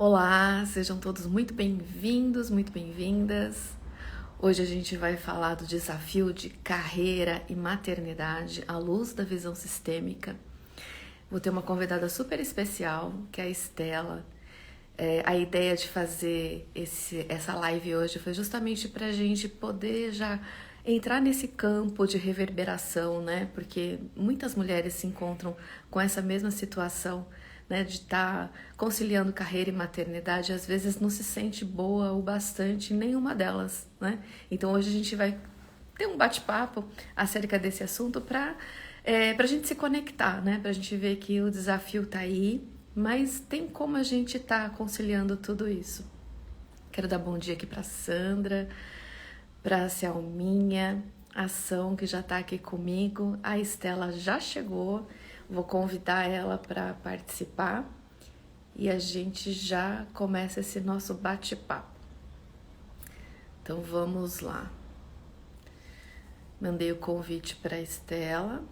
Olá, sejam todos muito bem-vindos, muito bem-vindas. Hoje a gente vai falar do desafio de carreira e maternidade à luz da visão sistêmica. Vou ter uma convidada super especial, que é a Estela. A ideia de fazer essa live hoje foi justamente para a gente poder já entrar nesse campo de reverberação, né? Porque muitas mulheres se encontram com essa mesma situação, né? De estar conciliando carreira e maternidade, às vezes não se sente boa o bastante em nenhuma delas, né? Então hoje a gente vai ter um bate-papo acerca desse assunto para a gente se conectar, né? Para a gente ver que o desafio tá aí, mas tem como a gente tá conciliando tudo isso. Quero dar bom dia aqui para Sandra, para Selminha, a Ação que já tá aqui comigo, a Estela já chegou, vou convidar ela para participar e a gente já começa esse nosso bate-papo. Então vamos lá. Mandei o convite para a Estela.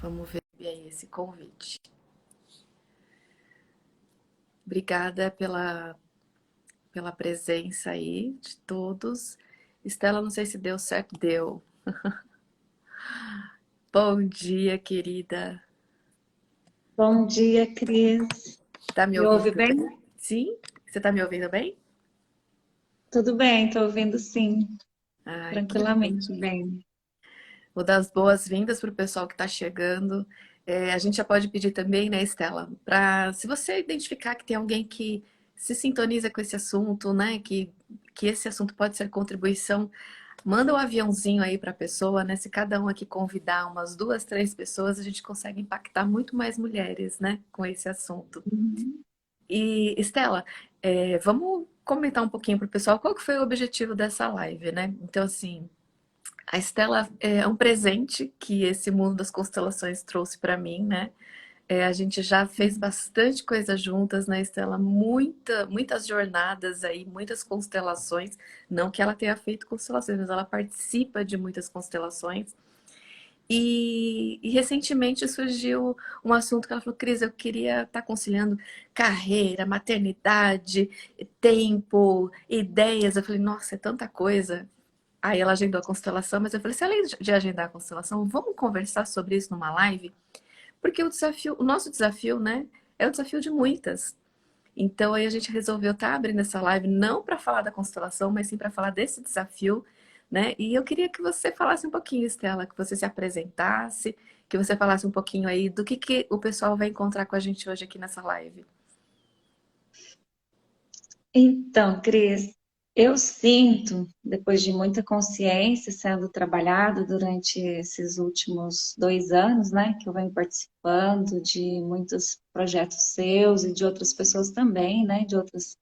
Vamos ver aí esse convite. Obrigada pela presença aí de todos. Estela, não sei se deu certo. Deu. Bom dia, querida. Bom dia, Cris. Tá me Me ouvindo ouve bem? bem? Sim? Você tá me ouvindo bem? Tudo bem, estou ouvindo sim, Ai, que bom. tranquilamente bem. Vou dar as boas-vindas para o pessoal que está chegando. A gente já pode pedir também, né, Estela, para se você identificar que tem alguém que se sintoniza com esse assunto, né, que esse assunto pode ser contribuição, manda um aviãozinho aí para a pessoa, né? Se cada um aqui convidar umas duas, três pessoas, a gente consegue impactar muito mais mulheres, né, com esse assunto. Uhum. E, Estela, vamos comentar um pouquinho para o pessoal qual que foi o objetivo dessa live, né? Então, assim, a Estela é um presente que esse mundo das constelações trouxe para mim, né? A gente já fez bastante coisa juntas, né, Estela? Muitas jornadas aí, muitas constelações. Não que ela tenha feito constelações, mas ela participa de muitas constelações. E recentemente surgiu um assunto que ela falou, Cris, eu queria estar conciliando carreira, maternidade, tempo, ideias. Eu falei, nossa, é tanta coisa. Aí ela agendou a constelação, mas eu falei, se além de agendar a constelação, vamos conversar sobre isso numa live? Porque o nosso desafio, né, é o desafio de muitas. Então aí a gente resolveu estar abrindo essa live não para falar da constelação, mas sim para falar desse desafio, né? E eu queria que você falasse um pouquinho, Estela, que você se apresentasse, que você falasse um pouquinho aí do que o pessoal vai encontrar com a gente hoje aqui nessa live. Então, Cris, eu sinto, depois de muita consciência sendo trabalhado durante esses últimos 2 anos, né, que eu venho participando de muitos projetos seus e de outras pessoas também, né, de outras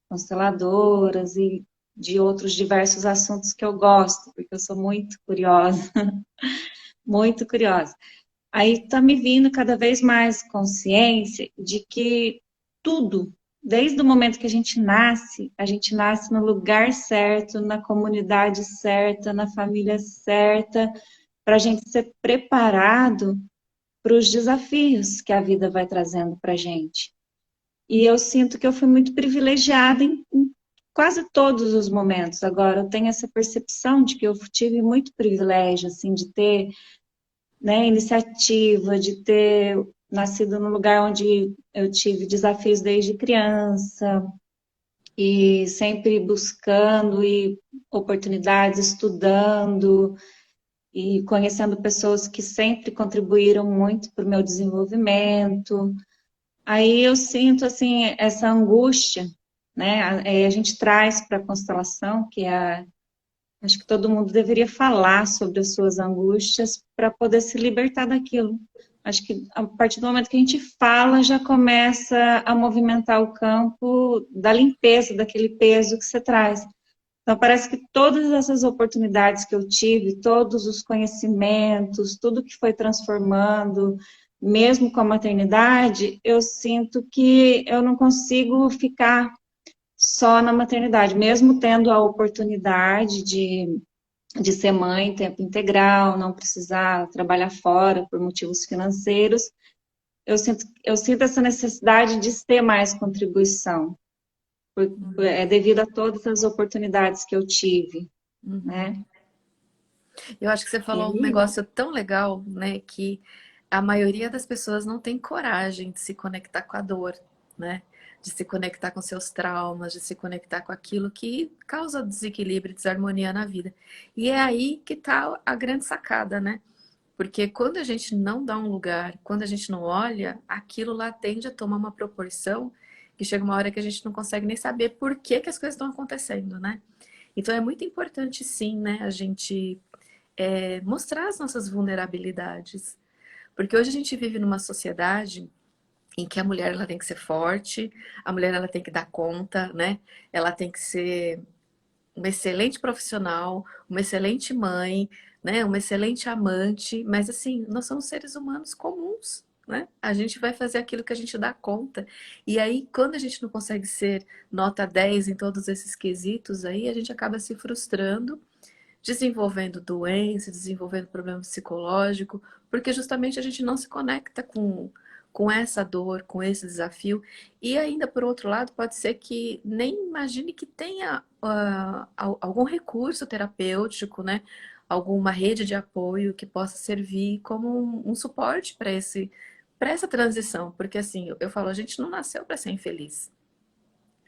consteladoras e de outros diversos assuntos que eu gosto, porque eu sou muito curiosa, muito curiosa. Aí está me vindo cada vez mais consciência de que tudo, desde o momento que a gente nasce no lugar certo, na comunidade certa, na família certa, para a gente ser preparado para os desafios que a vida vai trazendo para a gente. E eu sinto que eu fui muito privilegiada em quase todos os momentos. Agora, eu tenho essa percepção de que eu tive muito privilégio, assim, de ter, né, iniciativa, de ter nascido num lugar onde eu tive desafios desde criança e sempre buscando e oportunidades, estudando e conhecendo pessoas que sempre contribuíram muito para o meu desenvolvimento. Aí eu sinto assim essa angústia, né? A gente traz para a constelação que acho que todo mundo deveria falar sobre as suas angústias para poder se libertar daquilo. Acho que a partir do momento que a gente fala, já começa a movimentar o campo da limpeza daquele peso que você traz. Então, parece que todas essas oportunidades que eu tive, todos os conhecimentos, tudo que foi transformando, mesmo com a maternidade, eu sinto que eu não consigo ficar só na maternidade, mesmo tendo a oportunidade de ser mãe em tempo integral, não precisar trabalhar fora por motivos financeiros, eu sinto essa necessidade de ter mais contribuição, Uhum, devido a todas as oportunidades que eu tive, uhum. né? Eu acho que você E falou um aí, negócio tão legal, né, que a maioria das pessoas não tem coragem de se conectar com a dor, né? De se conectar com seus traumas, de se conectar com aquilo que causa desequilíbrio e desarmonia na vida. E é aí que tá a grande sacada, né? Porque quando a gente não dá um lugar, quando a gente não olha, aquilo lá tende a tomar uma proporção que chega uma hora que a gente não consegue nem saber por que que as coisas estão acontecendo, né? Então é muito importante sim, né, a gente mostrar as nossas vulnerabilidades. Porque hoje a gente vive numa sociedade em que a mulher ela tem que ser forte, a mulher ela tem que dar conta, né? Ela tem que ser uma excelente profissional, uma excelente mãe, né? Uma excelente amante, mas assim, nós somos seres humanos comuns, né? A gente vai fazer aquilo que a gente dá conta. E aí, quando a gente não consegue ser nota 10 em todos esses quesitos aí, a gente acaba se frustrando, desenvolvendo doença, desenvolvendo problema psicológico, porque justamente a gente não se conecta com essa dor, com esse desafio. E ainda, por outro lado, pode ser que nem imagine que tenha algum recurso terapêutico, né? Alguma rede de apoio que possa servir como um suporte para essa transição, porque assim, eu falo, a gente não nasceu para ser infeliz.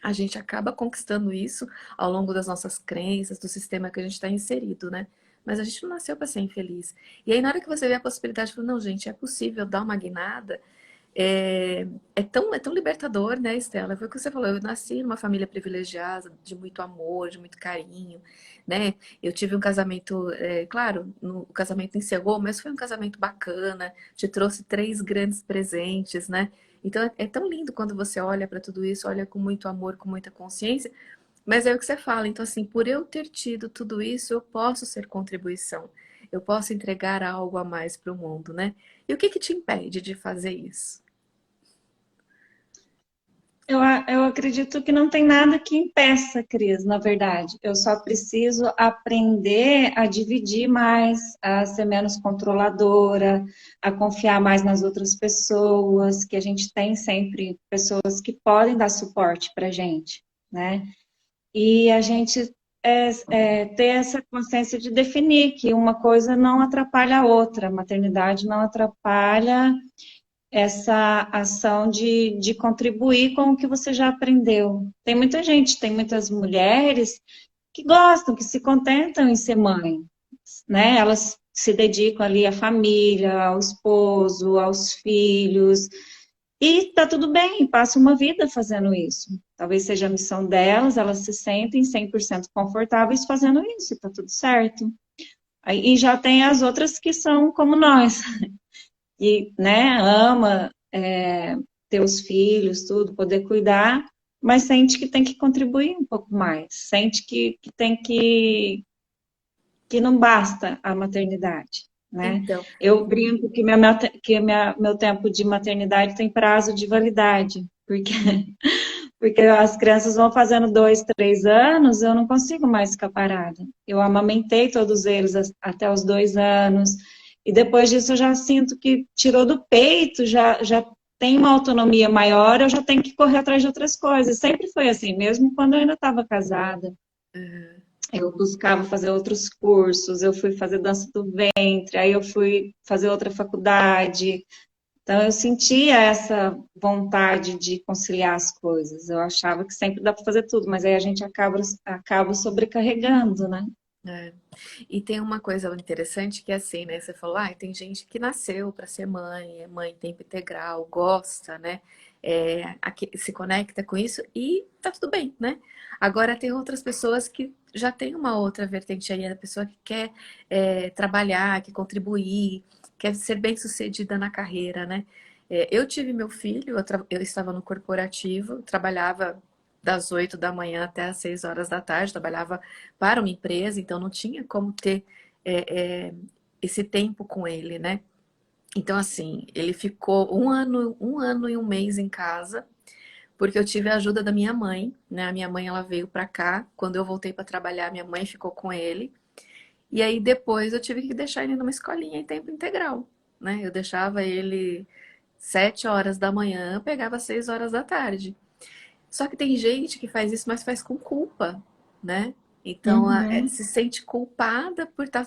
A gente acaba conquistando isso ao longo das nossas crenças, do sistema que a gente está inserido, né? Mas a gente não nasceu para ser infeliz. E aí, na hora que você vê a possibilidade, fala, não, gente, é possível dar uma guinada, é tão libertador, né, Estela? Foi o que você falou. Eu nasci numa família privilegiada, de muito amor, de muito carinho, né? Eu tive um casamento, claro, o casamento encerrou, mas foi um casamento bacana, te trouxe três grandes presentes, né? Então é tão lindo quando você olha para tudo isso, olha com muito amor, com muita consciência, mas é o que você fala. Então, assim, por eu ter tido tudo isso, eu posso ser contribuição. Eu posso entregar algo a mais para o mundo, né? E o que que te impede de fazer isso? eu acredito que não tem nada que impeça, Cris, na verdade. Eu só preciso aprender a dividir mais, a ser menos controladora, a confiar mais nas outras pessoas, que a gente tem sempre pessoas que podem dar suporte para a gente, né? E a gente ter essa consciência de definir que uma coisa não atrapalha a outra, a maternidade não atrapalha essa ação de contribuir com o que você já aprendeu. Tem muita gente, tem muitas mulheres que gostam, que se contentam em ser mãe, né? Elas se dedicam ali à família, ao esposo, aos filhos, e tá tudo bem, passa uma vida fazendo isso. Talvez seja a missão delas, elas se sentem 100% confortáveis fazendo isso, e tá tudo certo. E já tem as outras que são como nós, e, né, ama ter os filhos, tudo, poder cuidar, mas sente que tem que contribuir um pouco mais, sente que tem que não basta a maternidade, né? Então, Eu brinco meu tempo de maternidade tem prazo de validade, porque as crianças vão fazendo 2, 3 anos, eu não consigo mais ficar parada. Eu amamentei todos eles até os 2 anos, e depois disso eu já sinto que tirou do peito, já tem uma autonomia maior, eu já tenho que correr atrás de outras coisas. Sempre foi assim, mesmo quando eu ainda estava casada. uhum. Eu buscava fazer outros cursos, eu fui fazer dança do ventre, aí eu fui fazer outra faculdade. Então, eu sentia essa vontade de conciliar as coisas. Eu achava que sempre dá para fazer tudo, mas aí a gente acaba sobrecarregando, né? É. E tem uma coisa interessante que é assim, né? Você falou, ah, tem gente que nasceu para ser mãe, é mãe em tempo integral, gosta, né? Se conecta com isso e tá tudo bem, né? Agora tem outras pessoas que já tem uma outra vertente aí, a pessoa que quer trabalhar, quer contribuir, quer ser bem-sucedida na carreira, né? Eu tive meu filho, eu estava no corporativo, trabalhava das 8 da manhã até as 6 horas da tarde, trabalhava para uma empresa, então não tinha como ter é, é, esse tempo com ele, né? Então, assim, ele ficou um ano e um mês em casa, porque eu tive a ajuda da minha mãe, né? A minha mãe, ela veio para cá, quando eu voltei para trabalhar, minha mãe ficou com ele, e aí depois eu tive que deixar ele numa escolinha em tempo integral, né? Eu deixava ele 7 horas da manhã, eu pegava 6 horas da tarde. Só que tem gente que faz isso, mas faz com culpa, né? Então, Uhum. se sente culpada por tá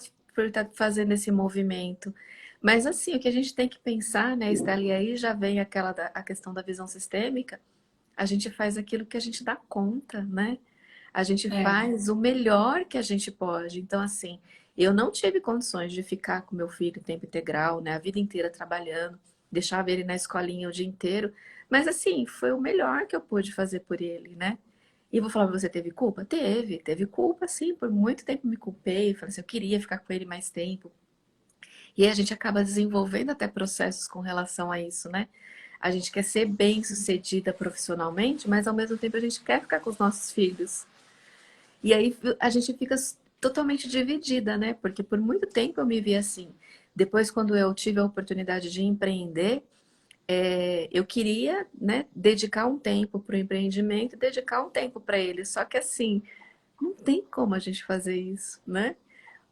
fazendo esse movimento. Mas, assim, o que a gente tem que pensar, né, Estela, e aí já vem a questão da visão sistêmica, a gente faz aquilo que a gente dá conta, né? A gente É. faz o melhor que a gente pode. Então, assim, eu não tive condições de ficar com meu filho em tempo integral, né? A vida inteira trabalhando, deixava ele na escolinha o dia inteiro. Mas, assim, foi o melhor que eu pude fazer por ele, né? E vou falar, você teve culpa? Teve culpa, sim. Por muito tempo me culpei. Falei assim, eu queria ficar com ele mais tempo. E aí a gente acaba desenvolvendo até processos com relação a isso, né? A gente quer ser bem-sucedida profissionalmente, mas ao mesmo tempo a gente quer ficar com os nossos filhos. E aí a gente fica totalmente dividida, né? Porque por muito tempo eu me vi assim. Depois, quando eu tive a oportunidade de empreender, eu queria, né, dedicar um tempo para o empreendimento e dedicar um tempo para ele. Só que assim, não tem como a gente fazer isso, né?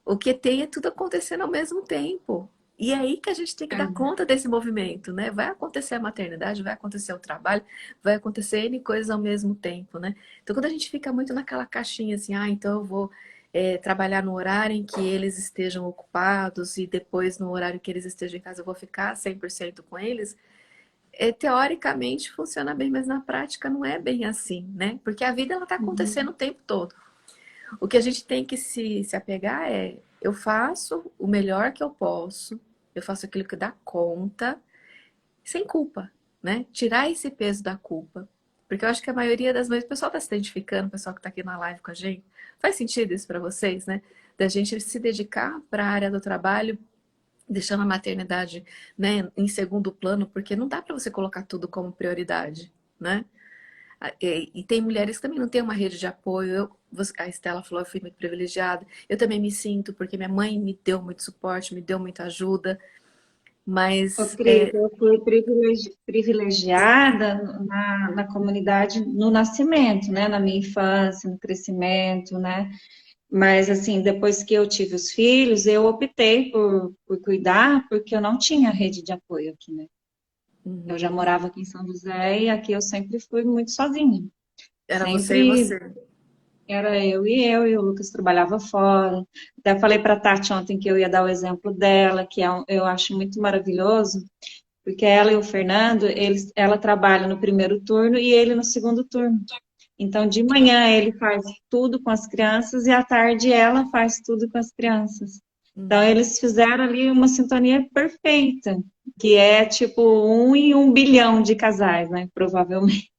O que tem é tudo acontecendo ao mesmo tempo. E é aí que a gente tem que dar É. conta desse movimento, né? Vai acontecer a maternidade, vai acontecer o trabalho, vai acontecer N coisas ao mesmo tempo, né? Então, quando a gente fica muito naquela caixinha assim, então eu vou trabalhar no horário em que eles estejam ocupados e depois no horário que eles estejam em casa eu vou ficar 100% com eles, teoricamente funciona bem, mas na prática não é bem assim, né? Porque a vida ela está acontecendo Uhum. o tempo todo. O que a gente tem que se apegar eu faço o melhor que eu posso, eu faço aquilo que dá conta, sem culpa, né? Tirar esse peso da culpa. Porque eu acho que a maioria das vezes, o pessoal está se identificando, o pessoal que está aqui na live com a gente, faz sentido isso para vocês, né? Da gente se dedicar para a área do trabalho, deixando a maternidade, né, em segundo plano, porque não dá para você colocar tudo como prioridade, né? E tem mulheres que também não têm uma rede de apoio. A Estela falou, eu fui muito privilegiada. Eu também me sinto, porque minha mãe me deu muito suporte, me deu muita ajuda. Ô, Mas, Cris, eu fui privilegiada na comunidade no nascimento, né? Na minha infância, no crescimento, né? Mas, assim, depois que eu tive os filhos, eu optei por cuidar, porque eu não tinha rede de apoio aqui, né? Eu já uhum, morava aqui em São José e aqui eu sempre fui muito sozinha. era você e Sempre você. era eu e o Lucas trabalhava fora. Até falei para a Tati ontem que eu ia dar o exemplo dela, que eu acho muito maravilhoso, porque ela e o Fernando, ela trabalha no primeiro turno e ele no segundo turno. Então, de manhã ele faz tudo com as crianças e à tarde ela faz tudo com as crianças. Então, Uhum, eles fizeram ali uma sintonia perfeita, que é tipo 1 em 1 bilhão de casais, né? Provavelmente.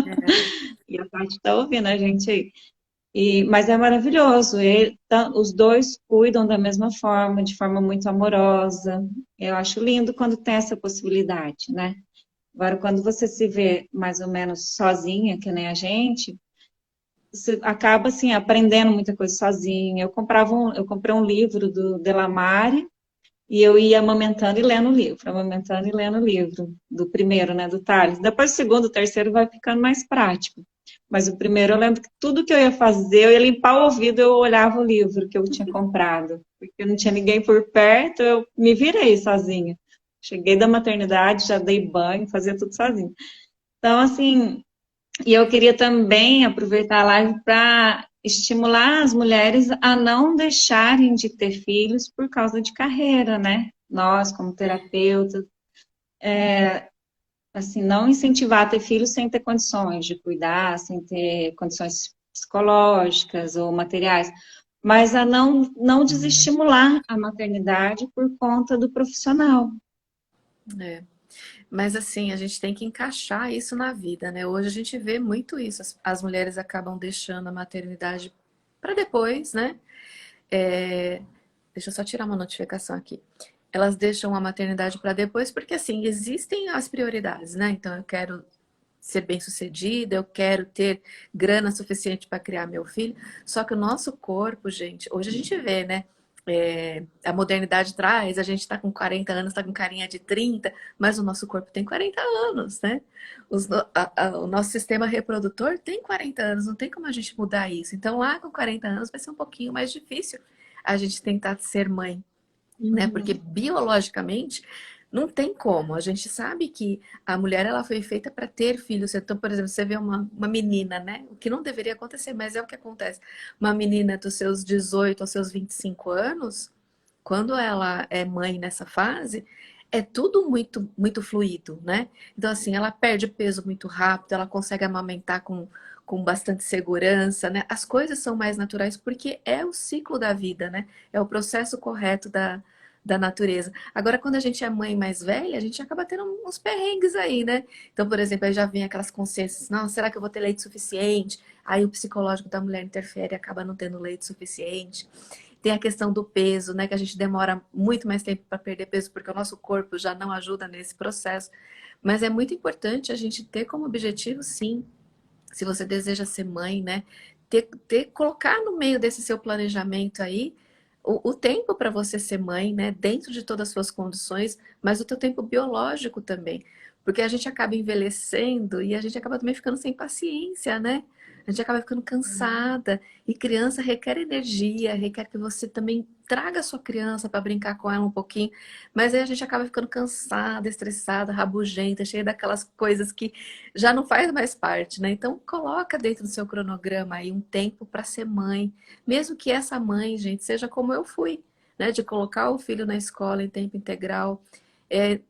é, E a Tati está ouvindo a gente aí. Mas é maravilhoso. Os dois cuidam da mesma forma, de forma muito amorosa. Eu acho lindo quando tem essa possibilidade, né? Agora, quando você se vê mais ou menos sozinha, que nem a gente, você acaba assim aprendendo muita coisa sozinha. Eu comprei um livro do Delamare e eu ia amamentando e lendo o livro, amamentando e lendo o livro do primeiro, né, do Tales. Depois o segundo, o terceiro vai ficando mais prático. Mas o primeiro eu lembro que tudo que eu ia fazer, eu ia limpar o ouvido, eu olhava o livro que eu tinha comprado, porque não tinha ninguém por perto, eu me virei sozinha. Cheguei da maternidade, já dei banho, fazia tudo sozinha. Então, assim, e eu queria também aproveitar a live para estimular as mulheres a não deixarem de ter filhos por causa de carreira, né? Nós, como terapeutas, assim, não incentivar a ter filhos sem ter condições de cuidar, sem ter condições psicológicas ou materiais, mas a não desestimular a maternidade por conta do profissional. é. Mas assim, a gente tem que encaixar isso na vida, né? Hoje a gente vê muito isso. As mulheres acabam deixando a maternidade para depois, né? É, deixa eu só tirar uma notificação aqui. Elas deixam a maternidade para depois porque assim existem as prioridades, né? Então eu quero ser bem-sucedida, eu quero ter grana suficiente para criar meu filho. Só que o nosso corpo, gente, hoje a gente vê, né? A modernidade traz, a gente está com 40 anos, está com carinha de 30, mas o nosso corpo tem 40 anos, né? O nosso sistema reprodutor tem 40 anos, não tem como a gente mudar isso. Então, lá com 40 anos vai ser um pouquinho mais difícil a gente tentar ser mãe, né? Porque Uhum. biologicamente Não tem como. A gente sabe que a mulher ela foi feita para ter filhos. Então, por exemplo, você vê uma menina, né? O que não deveria acontecer, mas é o que acontece. Uma menina dos seus 18 aos seus 25 anos, quando ela é mãe nessa fase, é tudo muito fluido, né? Então, assim, ela perde peso muito rápido, ela consegue amamentar com bastante segurança, né? As coisas são mais naturais porque é o ciclo da vida, né? É o processo correto da natureza. Agora, quando a gente é mãe mais velha, a gente acaba tendo uns perrengues aí, né? Então, por exemplo, aí já vem aquelas consciências, não, será que eu vou ter leite suficiente? Aí o psicológico da mulher interfere e acaba não tendo leite suficiente. Tem a questão do peso, né? Que a gente demora muito mais tempo para perder peso, porque o nosso corpo já não ajuda nesse processo. Mas é muito importante a gente ter como objetivo, sim, se você deseja ser mãe, né? Colocar no meio desse seu planejamento aí o tempo para você ser mãe, né? Dentro de todas as suas condições, mas o teu tempo biológico também. Porque a gente acaba envelhecendo e a gente acaba também ficando sem paciência, né? A gente acaba ficando cansada. E criança requer energia, requer que você também traga a sua criança para brincar com ela um pouquinho. Mas aí a gente acaba ficando cansada, estressada, rabugenta, cheia daquelas coisas que já não faz mais parte, né? Então coloca dentro do seu cronograma aí um tempo para ser mãe, mesmo que essa mãe, gente, seja como eu fui, né? De colocar o filho na escola em tempo integral.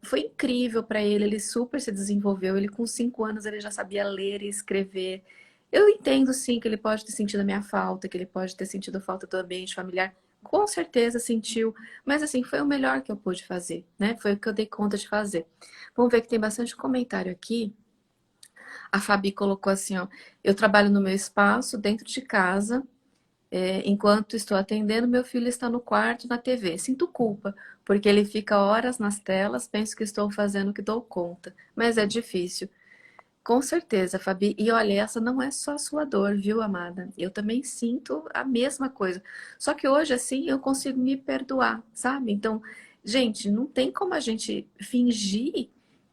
Foi incrível para ele, ele super se desenvolveu. Ele com 5 anos ele já sabia ler e escrever. Eu entendo sim que ele pode ter sentido a minha falta, que ele pode ter sentido a falta do ambiente familiar. Com certeza sentiu, mas assim, foi o melhor que eu pude fazer, né? Foi o que eu dei conta de fazer. Vamos ver que tem bastante comentário aqui. A Fabi colocou assim, ó, eu trabalho no meu espaço, dentro de casa, enquanto estou atendendo, meu filho está no quarto, na TV. Sinto culpa, porque ele fica horas nas telas, penso que estou fazendo o que dou conta, mas é difícil. Com certeza, Fabi. E olha, essa não é só a sua dor, viu, amada? Eu também sinto a mesma coisa. Só que hoje, assim, eu consigo me perdoar, sabe? Então, gente, não tem como a gente fingir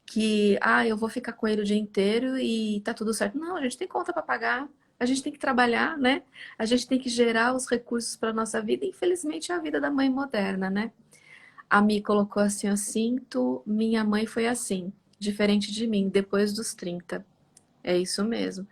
que, eu vou ficar com ele o dia inteiro e tá tudo certo. Não, a gente tem conta para pagar, a gente tem que trabalhar, né? A gente tem que gerar os recursos para nossa vida. Infelizmente, é a vida da mãe moderna, né? A Mi colocou assim, eu sinto, minha mãe foi assim, diferente de mim, depois dos 30. É isso mesmo.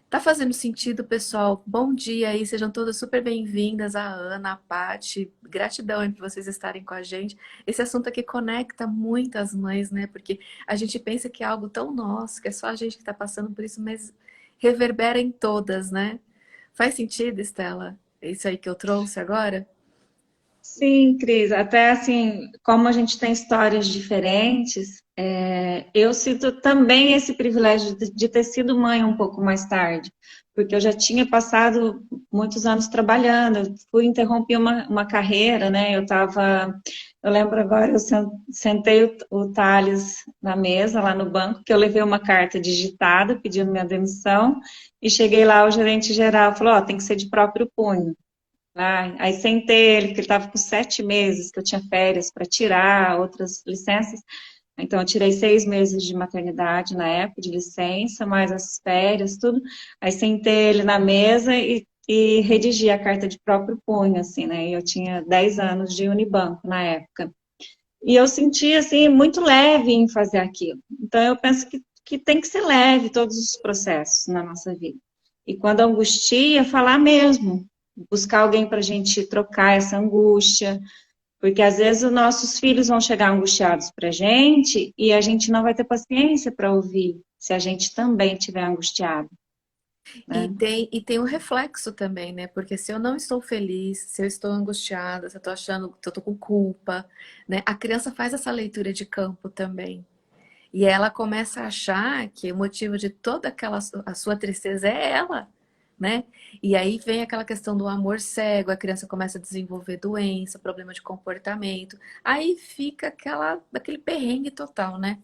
Tá fazendo sentido, pessoal? Bom dia aí, sejam todas super bem-vindas, a Ana, a Paty. Gratidão aí por vocês estarem com a gente. Esse assunto aqui conecta muitas mães, né? Porque a gente pensa que é algo tão nosso, que é só a gente que tá passando por isso, mas reverbera em todas, né? Faz sentido, Estela? Isso aí que eu trouxe agora? Sim, Cris, até assim, como a gente tem histórias diferentes, eu sinto também esse privilégio de ter sido mãe um pouco mais tarde, porque eu já tinha passado muitos anos trabalhando, eu fui interromper uma carreira, né? Eu lembro agora, eu sentei o Thales na mesa, lá no banco, que eu levei uma carta digitada pedindo minha demissão, e cheguei lá, o gerente geral falou, ó, tem que ser de próprio punho. Aí sentei ele, porque ele estava com 7 meses, que eu tinha férias para tirar, outras licenças. Então, eu tirei 6 meses de maternidade na época, de licença, mais as férias, tudo. Aí sentei ele na mesa e redigi a carta de próprio punho, assim, né? E eu tinha 10 anos de Unibanco na época. E eu senti, assim, muito leve em fazer aquilo. Então, eu penso que tem que ser leve todos os processos na nossa vida. E quando angustia, falar mesmo, buscar alguém para a gente trocar essa angústia, porque às vezes os nossos filhos vão chegar angustiados para a gente e a gente não vai ter paciência para ouvir se a gente também estiver angustiado, né? E tem um reflexo também, né? Porque se eu não estou feliz, se eu estou angustiada, se eu estou achando que eu estou com culpa, né? A criança faz essa leitura de campo também. E ela começa a achar que o motivo de toda aquela a sua tristeza é ela, né? E aí vem aquela questão do amor cego, a criança começa a desenvolver doença, problema de comportamento. Aí fica aquele perrengue total, né?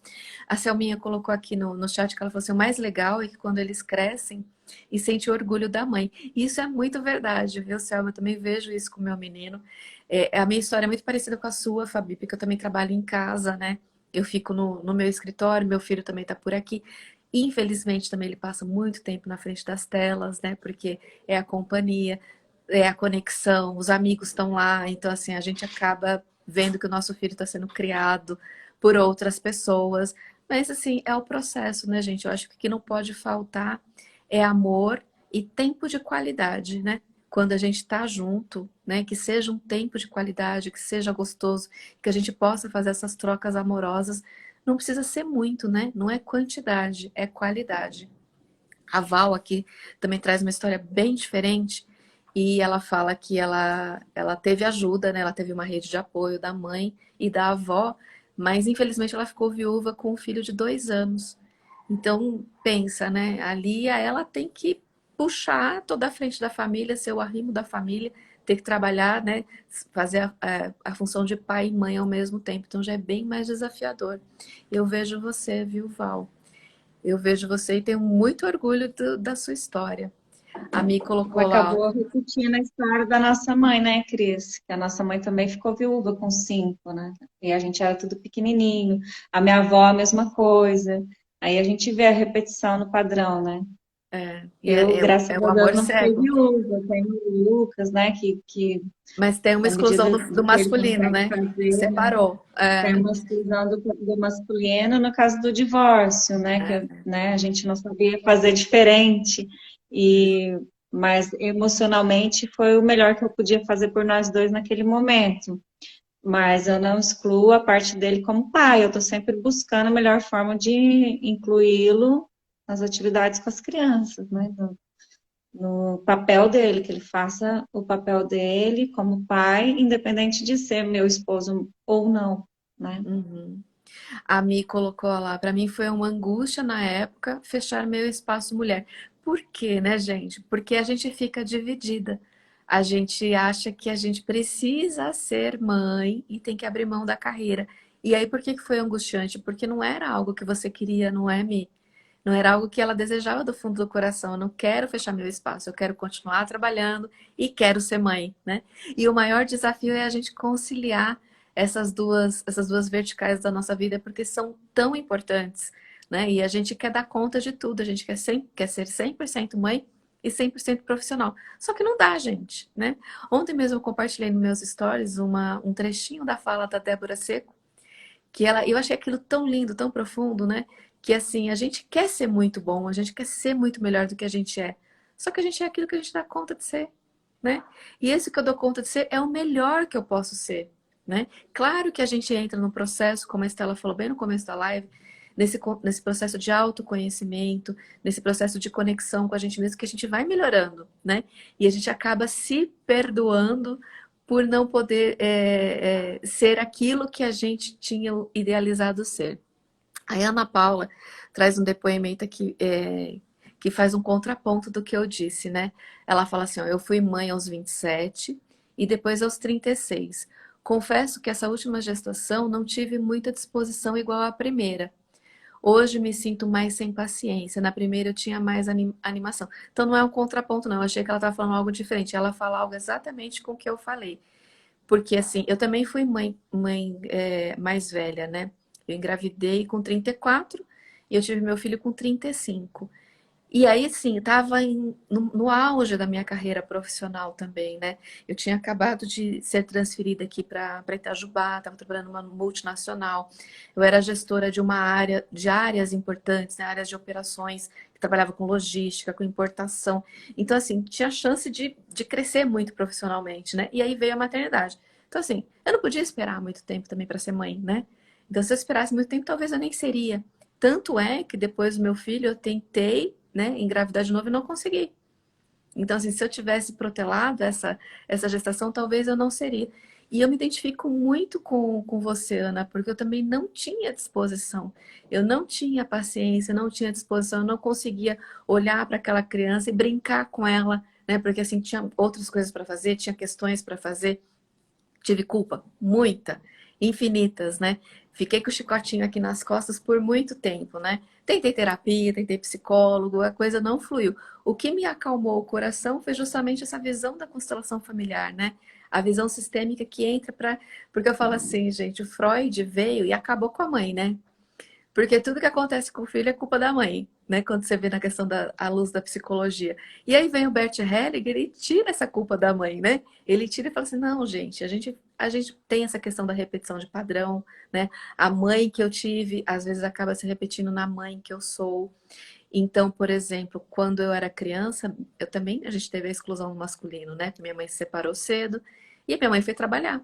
A Selminha colocou aqui no chat que ela falou assim, o mais legal é que quando eles crescem e sentem orgulho da mãe. E isso é muito verdade, viu, Selma? Eu também vejo isso com o meu menino. A minha história é muito parecida com a sua, Fabi, porque eu também trabalho em casa, né? Eu fico no meu escritório, meu filho também está por aqui. Infelizmente, também ele passa muito tempo na frente das telas, né? Porque é a companhia, é a conexão, os amigos estão lá. Então, assim, a gente acaba vendo que o nosso filho está sendo criado por outras pessoas. Mas assim, é o processo, né, gente? Eu acho que o que não pode faltar é amor e tempo de qualidade, né? Quando a gente está junto, né? Que seja um tempo de qualidade, que seja gostoso, que a gente possa fazer essas trocas amorosas. Não precisa ser muito, né? Não é quantidade, é qualidade. A Val aqui também traz uma história bem diferente e ela fala que ela teve ajuda, né? Ela teve uma rede de apoio da mãe e da avó, mas infelizmente ela ficou viúva com um filho de 2 anos. Então, pensa, né? Ali ela tem que puxar toda a frente da família, ser o arrimo da família, ter que trabalhar, né? Fazer a função de pai e mãe ao mesmo tempo. Então já é bem mais desafiador. Eu vejo você, viu, Val? Eu vejo você e tenho muito orgulho da sua história. A Mi colocou lá, Acabou repetindo a história da nossa mãe, né, Cris? Que a nossa mãe também ficou viúva com 5, né? E a gente era tudo pequenininho. A minha avó, a mesma coisa. Aí a gente vê a repetição no padrão, né? e Eu, é graças o a Deus, amor não fiquei cego, viúva. Tenho o Lucas, né? Que mas tem uma na exclusão medida do do que ele masculino, consegue né? fazer, né? Separou. Tem uma exclusão do masculino no caso do divórcio, né? Que, né, a gente não sabia fazer diferente. E, mas emocionalmente foi o melhor que eu podia fazer por nós dois naquele momento. Mas eu não excluo a parte dele como pai. Eu estou sempre buscando a melhor forma de incluí-lo nas atividades com as crianças, né? No papel dele, que ele faça o papel dele como pai, independente de ser meu esposo ou não, né? Uhum. A Mi colocou lá, para mim foi uma angústia na época fechar meu espaço mulher. Por quê, né, gente? Porque a gente fica dividida. A gente acha que a gente precisa ser mãe e tem que abrir mão da carreira. E aí, por que que foi angustiante? Porque não era algo que você queria, não é, Mi? Não era algo que ela desejava do fundo do coração. Eu não quero fechar meu espaço, eu quero continuar trabalhando e quero ser mãe, né? E o maior desafio é a gente conciliar essas duas verticais da nossa vida, porque são tão importantes, né? E a gente quer dar conta de tudo, a gente quer ser 100% mãe e 100% profissional. Só que não dá, gente, né? Ontem mesmo eu compartilhei nos meus stories um trechinho da fala da Débora Seco, que eu achei aquilo tão lindo, tão profundo, né? Que assim, a gente quer ser muito bom, a gente quer ser muito melhor do que a gente é. Só que a gente é aquilo que a gente dá conta de ser, né? E esse que eu dou conta de ser é o melhor que eu posso ser, né? Claro que a gente entra no processo, como a Estela falou bem no começo da live, nesse processo de autoconhecimento, nesse processo de conexão com a gente mesmo, que a gente vai melhorando, né? E a gente acaba se perdoando por não poder ser aquilo que a gente tinha idealizado ser. A Ana Paula traz um depoimento aqui que faz um contraponto do que eu disse, né? Ela fala assim: ó, eu fui mãe aos 27 e depois aos 36. Confesso que essa última gestação não tive muita disposição igual à primeira. Hoje me sinto mais sem paciência. Na primeira eu tinha mais animação. Então não é um contraponto, não. Eu achei que ela estava falando algo diferente. Ela fala algo exatamente com o que eu falei. Porque assim, eu também fui mãe mais velha, né? Eu engravidei com 34 e eu tive meu filho com 35. E aí, assim, estava no auge da minha carreira profissional também, né? Eu tinha acabado de ser transferida aqui para Itajubá, estava trabalhando numa multinacional. Eu era gestora de uma área, de áreas importantes, né? Áreas de operações, que trabalhava com logística, com importação. Então, assim, tinha chance de crescer muito profissionalmente, né? E aí veio a maternidade. Então, assim, eu não podia esperar muito tempo também para ser mãe, né? Então, se eu esperasse muito tempo, talvez eu nem seria. Tanto é que depois do meu filho eu tentei, né, engravidar de novo e não consegui. Então, assim, se eu tivesse protelado essa gestação, talvez eu não seria. E eu me identifico muito com você, Ana, porque eu também não tinha disposição. Eu não tinha paciência, não tinha disposição, eu não conseguia olhar para aquela criança e brincar com ela, né? Porque assim, tinha outras coisas para fazer, tinha questões para fazer. Tive culpa, muita, infinitas, né? Fiquei com o chicotinho aqui nas costas por muito tempo, né? Tentei terapia, tentei psicólogo, a coisa não fluiu. O que me acalmou o coração foi justamente essa visão da constelação familiar, né? A visão sistêmica que entra para. Porque eu falo assim, gente, o Freud veio e acabou com a mãe, né? Porque tudo que acontece com o filho é culpa da mãe, né? Quando você vê na questão da à luz da psicologia. E aí vem o Bert Hellinger e tira essa culpa da mãe, né? Ele tira e fala assim: não, gente, a gente tem essa questão da repetição de padrão, né? A mãe que eu tive, às vezes acaba se repetindo na mãe que eu sou. Então, por exemplo, quando eu era criança, eu também, a gente teve a exclusão masculino, né? Minha mãe se separou cedo e a minha mãe foi trabalhar.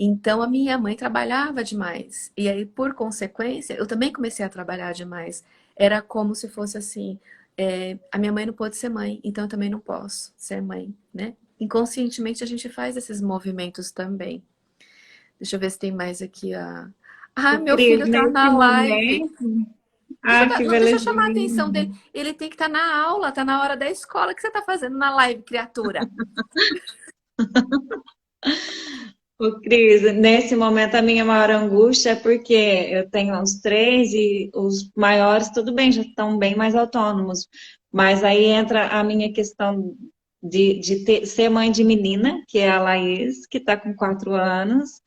Então, a minha mãe trabalhava demais. E aí, por consequência, eu também comecei a trabalhar demais. Era como se fosse assim: a minha mãe não pôde ser mãe, então eu também não posso ser mãe, né? Inconscientemente, a gente faz esses movimentos também. Deixa eu ver se tem mais aqui. Ah, Ô, meu Cris, filho tá nesse na live. momento, ah, que Deixa eu chamar a atenção belezinha. dele. Ele tem que estar na aula, tá na hora da escola. O que você tá fazendo na live, criatura? Ô, Cris, nesse momento a minha maior angústia é porque eu tenho uns três e os maiores, tudo bem, já estão bem mais autônomos. Mas aí entra a minha questão ser mãe de menina, que é a Laís, que está com 4 anos,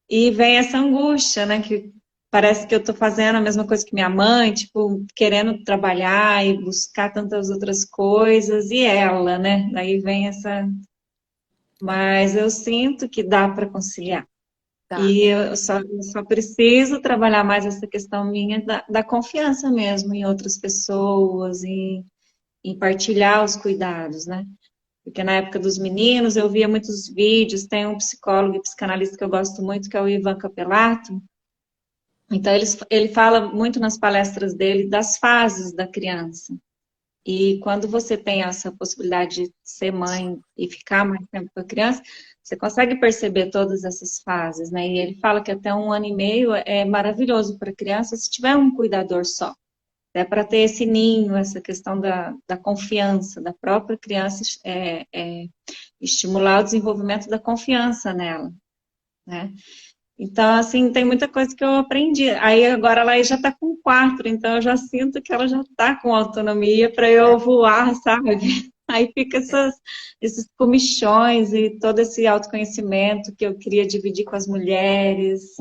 e vem essa angústia, né? Que parece que eu estou fazendo a mesma coisa que minha mãe, tipo, querendo trabalhar e buscar tantas outras coisas, e ela, né? Daí vem essa. Mas eu sinto que dá para conciliar. Tá. E eu só preciso trabalhar mais essa questão minha da confiança mesmo em outras pessoas, em partilhar os cuidados, né? Porque na época dos meninos eu via muitos vídeos, tem um psicólogo e psicanalista que eu gosto muito, que é o Ivan Capelato. Então ele fala muito nas palestras dele das fases da criança. E quando você tem essa possibilidade de ser mãe e ficar mais tempo com a criança, você consegue perceber todas essas fases, né? E ele fala que até 1 ano e meio é maravilhoso para a criança se tiver um cuidador só. É para ter esse ninho, essa questão da confiança da própria criança, estimular o desenvolvimento da confiança nela, né? Então, assim, tem muita coisa que eu aprendi. Aí agora ela já está com 4, então eu já sinto que ela já está com autonomia para É, eu voar, sabe? Aí fica é. esses comichões e todo esse autoconhecimento que eu queria dividir com as mulheres.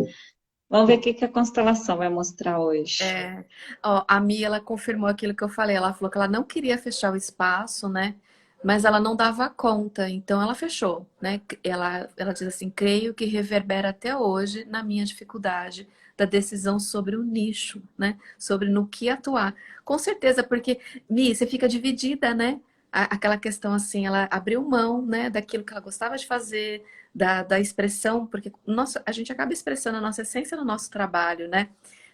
Vamos ver o que a constelação vai mostrar hoje. É, ó, a Mia, ela confirmou aquilo que eu falei. Ela falou que ela não queria fechar o espaço, né? Mas ela não dava conta, então ela fechou, né? Ela diz assim: creio que reverbera até hoje na minha dificuldade da decisão sobre o nicho, né? Sobre no que atuar. Com certeza, porque, Mi, você fica dividida, né? Aquela questão assim, ela abriu mão, né, daquilo que ela gostava de fazer, da expressão, porque nossa, a gente acaba expressando a nossa essência no nosso trabalho, né?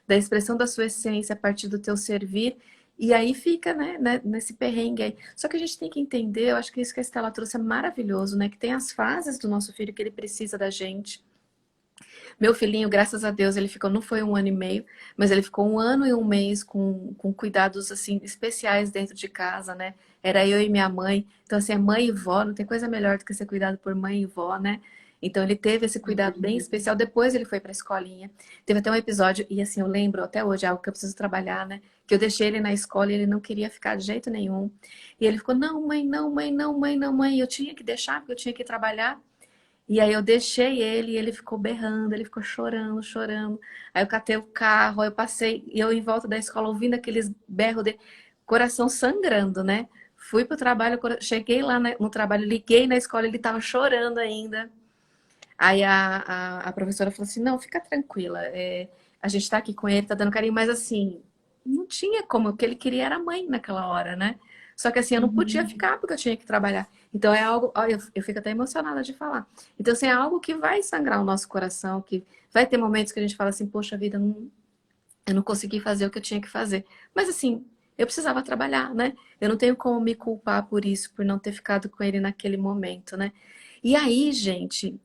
Da expressão da sua essência a partir do teu servir. E aí fica, né, nesse perrengue aí. Só que a gente tem que entender, eu acho que isso que a Estela trouxe é maravilhoso, né? Que tem as fases do nosso filho que ele precisa da gente. Meu filhinho, graças a Deus, ele ficou, não foi 1 ano e meio, mas ele ficou 1 ano e 1 mês com cuidados, assim, especiais dentro de casa, né? Era eu e minha mãe. Então, assim, é mãe e vó, não tem coisa melhor do que ser cuidado por mãe e vó, né? Então, ele teve esse cuidado bem especial. Depois, ele foi para a escolinha. Teve até um episódio, e assim, eu lembro até hoje, é algo que eu preciso trabalhar, né? Que eu deixei ele na escola e ele não queria ficar de jeito nenhum. E ele ficou, não, mãe, não, mãe, não, mãe, não, mãe. E eu tinha que deixar, porque eu tinha que trabalhar. E aí eu deixei ele e ele ficou berrando, ele ficou chorando, chorando. Aí eu catei o carro, aí eu passei, e eu em volta da escola ouvindo aqueles berros de coração sangrando, né? Fui pro trabalho, cheguei lá no trabalho, liguei na escola, ele tava chorando ainda. Aí a professora falou assim: não, fica tranquila, a gente tá aqui com ele, tá dando carinho, mas assim, não tinha como, o que ele queria era mãe naquela hora, né? Só que assim, eu não podia Uhum. ficar porque eu tinha que trabalhar. Então é algo, olha, eu fico até emocionada de falar. Então, assim, é algo que vai sangrar o nosso coração, que vai ter momentos que a gente fala assim, poxa vida, eu não consegui fazer o que eu tinha que fazer. Mas assim, eu precisava trabalhar, né? Eu não tenho como me culpar por isso, por não ter ficado com ele naquele momento, né? E aí, gente,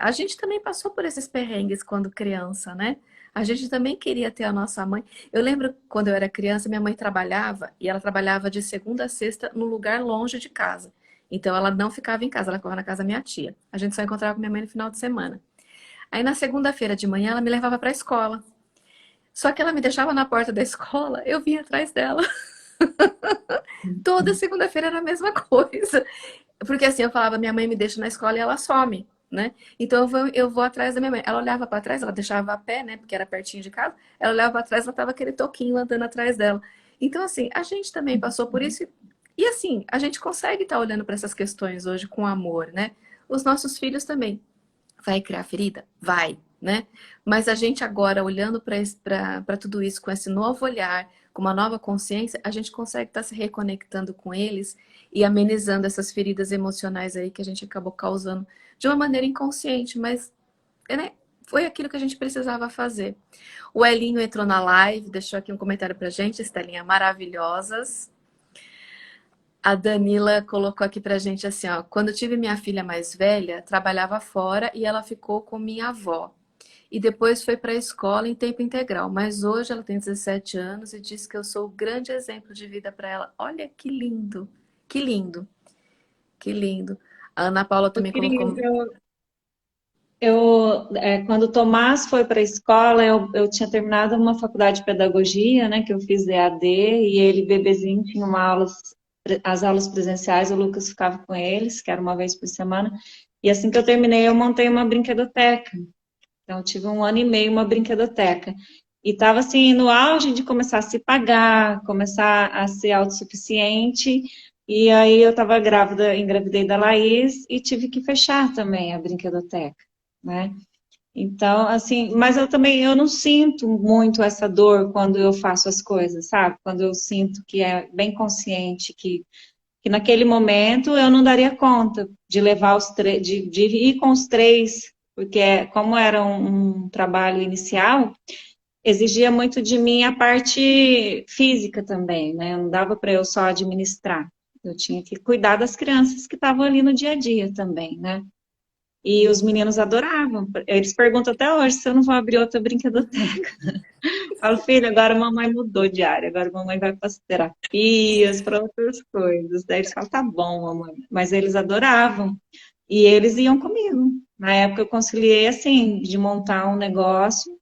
a gente também passou por esses perrengues quando criança, né? A gente também queria ter a nossa mãe. Eu lembro quando eu era criança, minha mãe trabalhava e ela trabalhava de segunda a sexta num lugar longe de casa. Então ela não ficava em casa, ela ficava na casa da minha tia. A gente só encontrava com minha mãe no final de semana. Aí na segunda-feira de manhã ela me levava para a escola. Só que ela me deixava na porta da escola, eu vinha atrás dela. Toda segunda-feira era a mesma coisa. Porque assim, eu falava, minha mãe me deixa na escola e ela some. né? Então eu vou atrás da minha mãe. Ela olhava para trás, ela deixava a pé, né? Porque era pertinho de casa. Ela olhava para trás, ela tava aquele toquinho andando atrás dela. Então, assim, a gente também passou por isso. E assim, a gente consegue estar olhando para essas questões hoje com amor, né? Os nossos filhos também. Vai criar ferida? Vai, né? Mas a gente agora, olhando para tudo isso com esse novo olhar, com uma nova consciência, a gente consegue estar se reconectando com eles e amenizando essas feridas emocionais aí que a gente acabou causando de uma maneira inconsciente, mas né, foi aquilo que a gente precisava fazer. O Elinho entrou na live, deixou aqui um comentário pra gente, Estelinha, maravilhosas. A Danila colocou aqui pra gente assim, ó, quando tive minha filha mais velha, trabalhava fora e ela ficou com minha avó. E depois foi para a escola em tempo integral, mas hoje ela tem 17 anos e diz que eu sou o grande exemplo de vida para ela. Olha que lindo, que lindo, que lindo. A Ana Paula Ô, também Cris, colocou. quando o Tomás foi para a escola, eu tinha terminado uma faculdade de pedagogia, né, que eu fiz EAD, e ele, bebezinho, tinha as aulas presenciais, o Lucas ficava com eles, que era uma vez por semana, e assim que eu terminei, eu montei uma brinquedoteca. Então, eu tive 1 ano e meio uma brinquedoteca. E estava assim, no auge de começar a se pagar, começar a ser autossuficiente. E aí eu estava grávida, engravidei da Laís e tive que fechar também a brinquedoteca, né? Então, assim, mas eu não sinto muito essa dor quando eu faço as coisas, sabe? Quando eu sinto que é bem consciente, que naquele momento eu não daria conta de levar de ir com os três, porque como era um trabalho inicial, exigia muito de mim a parte física também, né? Não dava para eu só administrar. Eu tinha que cuidar das crianças que estavam ali no dia a dia também, né? E os meninos adoravam. Eles perguntam até hoje se eu não vou abrir outra brinquedoteca. Falo, filho, agora a mamãe mudou de área, agora a mamãe vai para as terapias, para outras coisas. Daí eles falam, tá bom, mamãe. Mas eles adoravam. E eles iam comigo. Na época eu conciliei assim, de montar um negócio,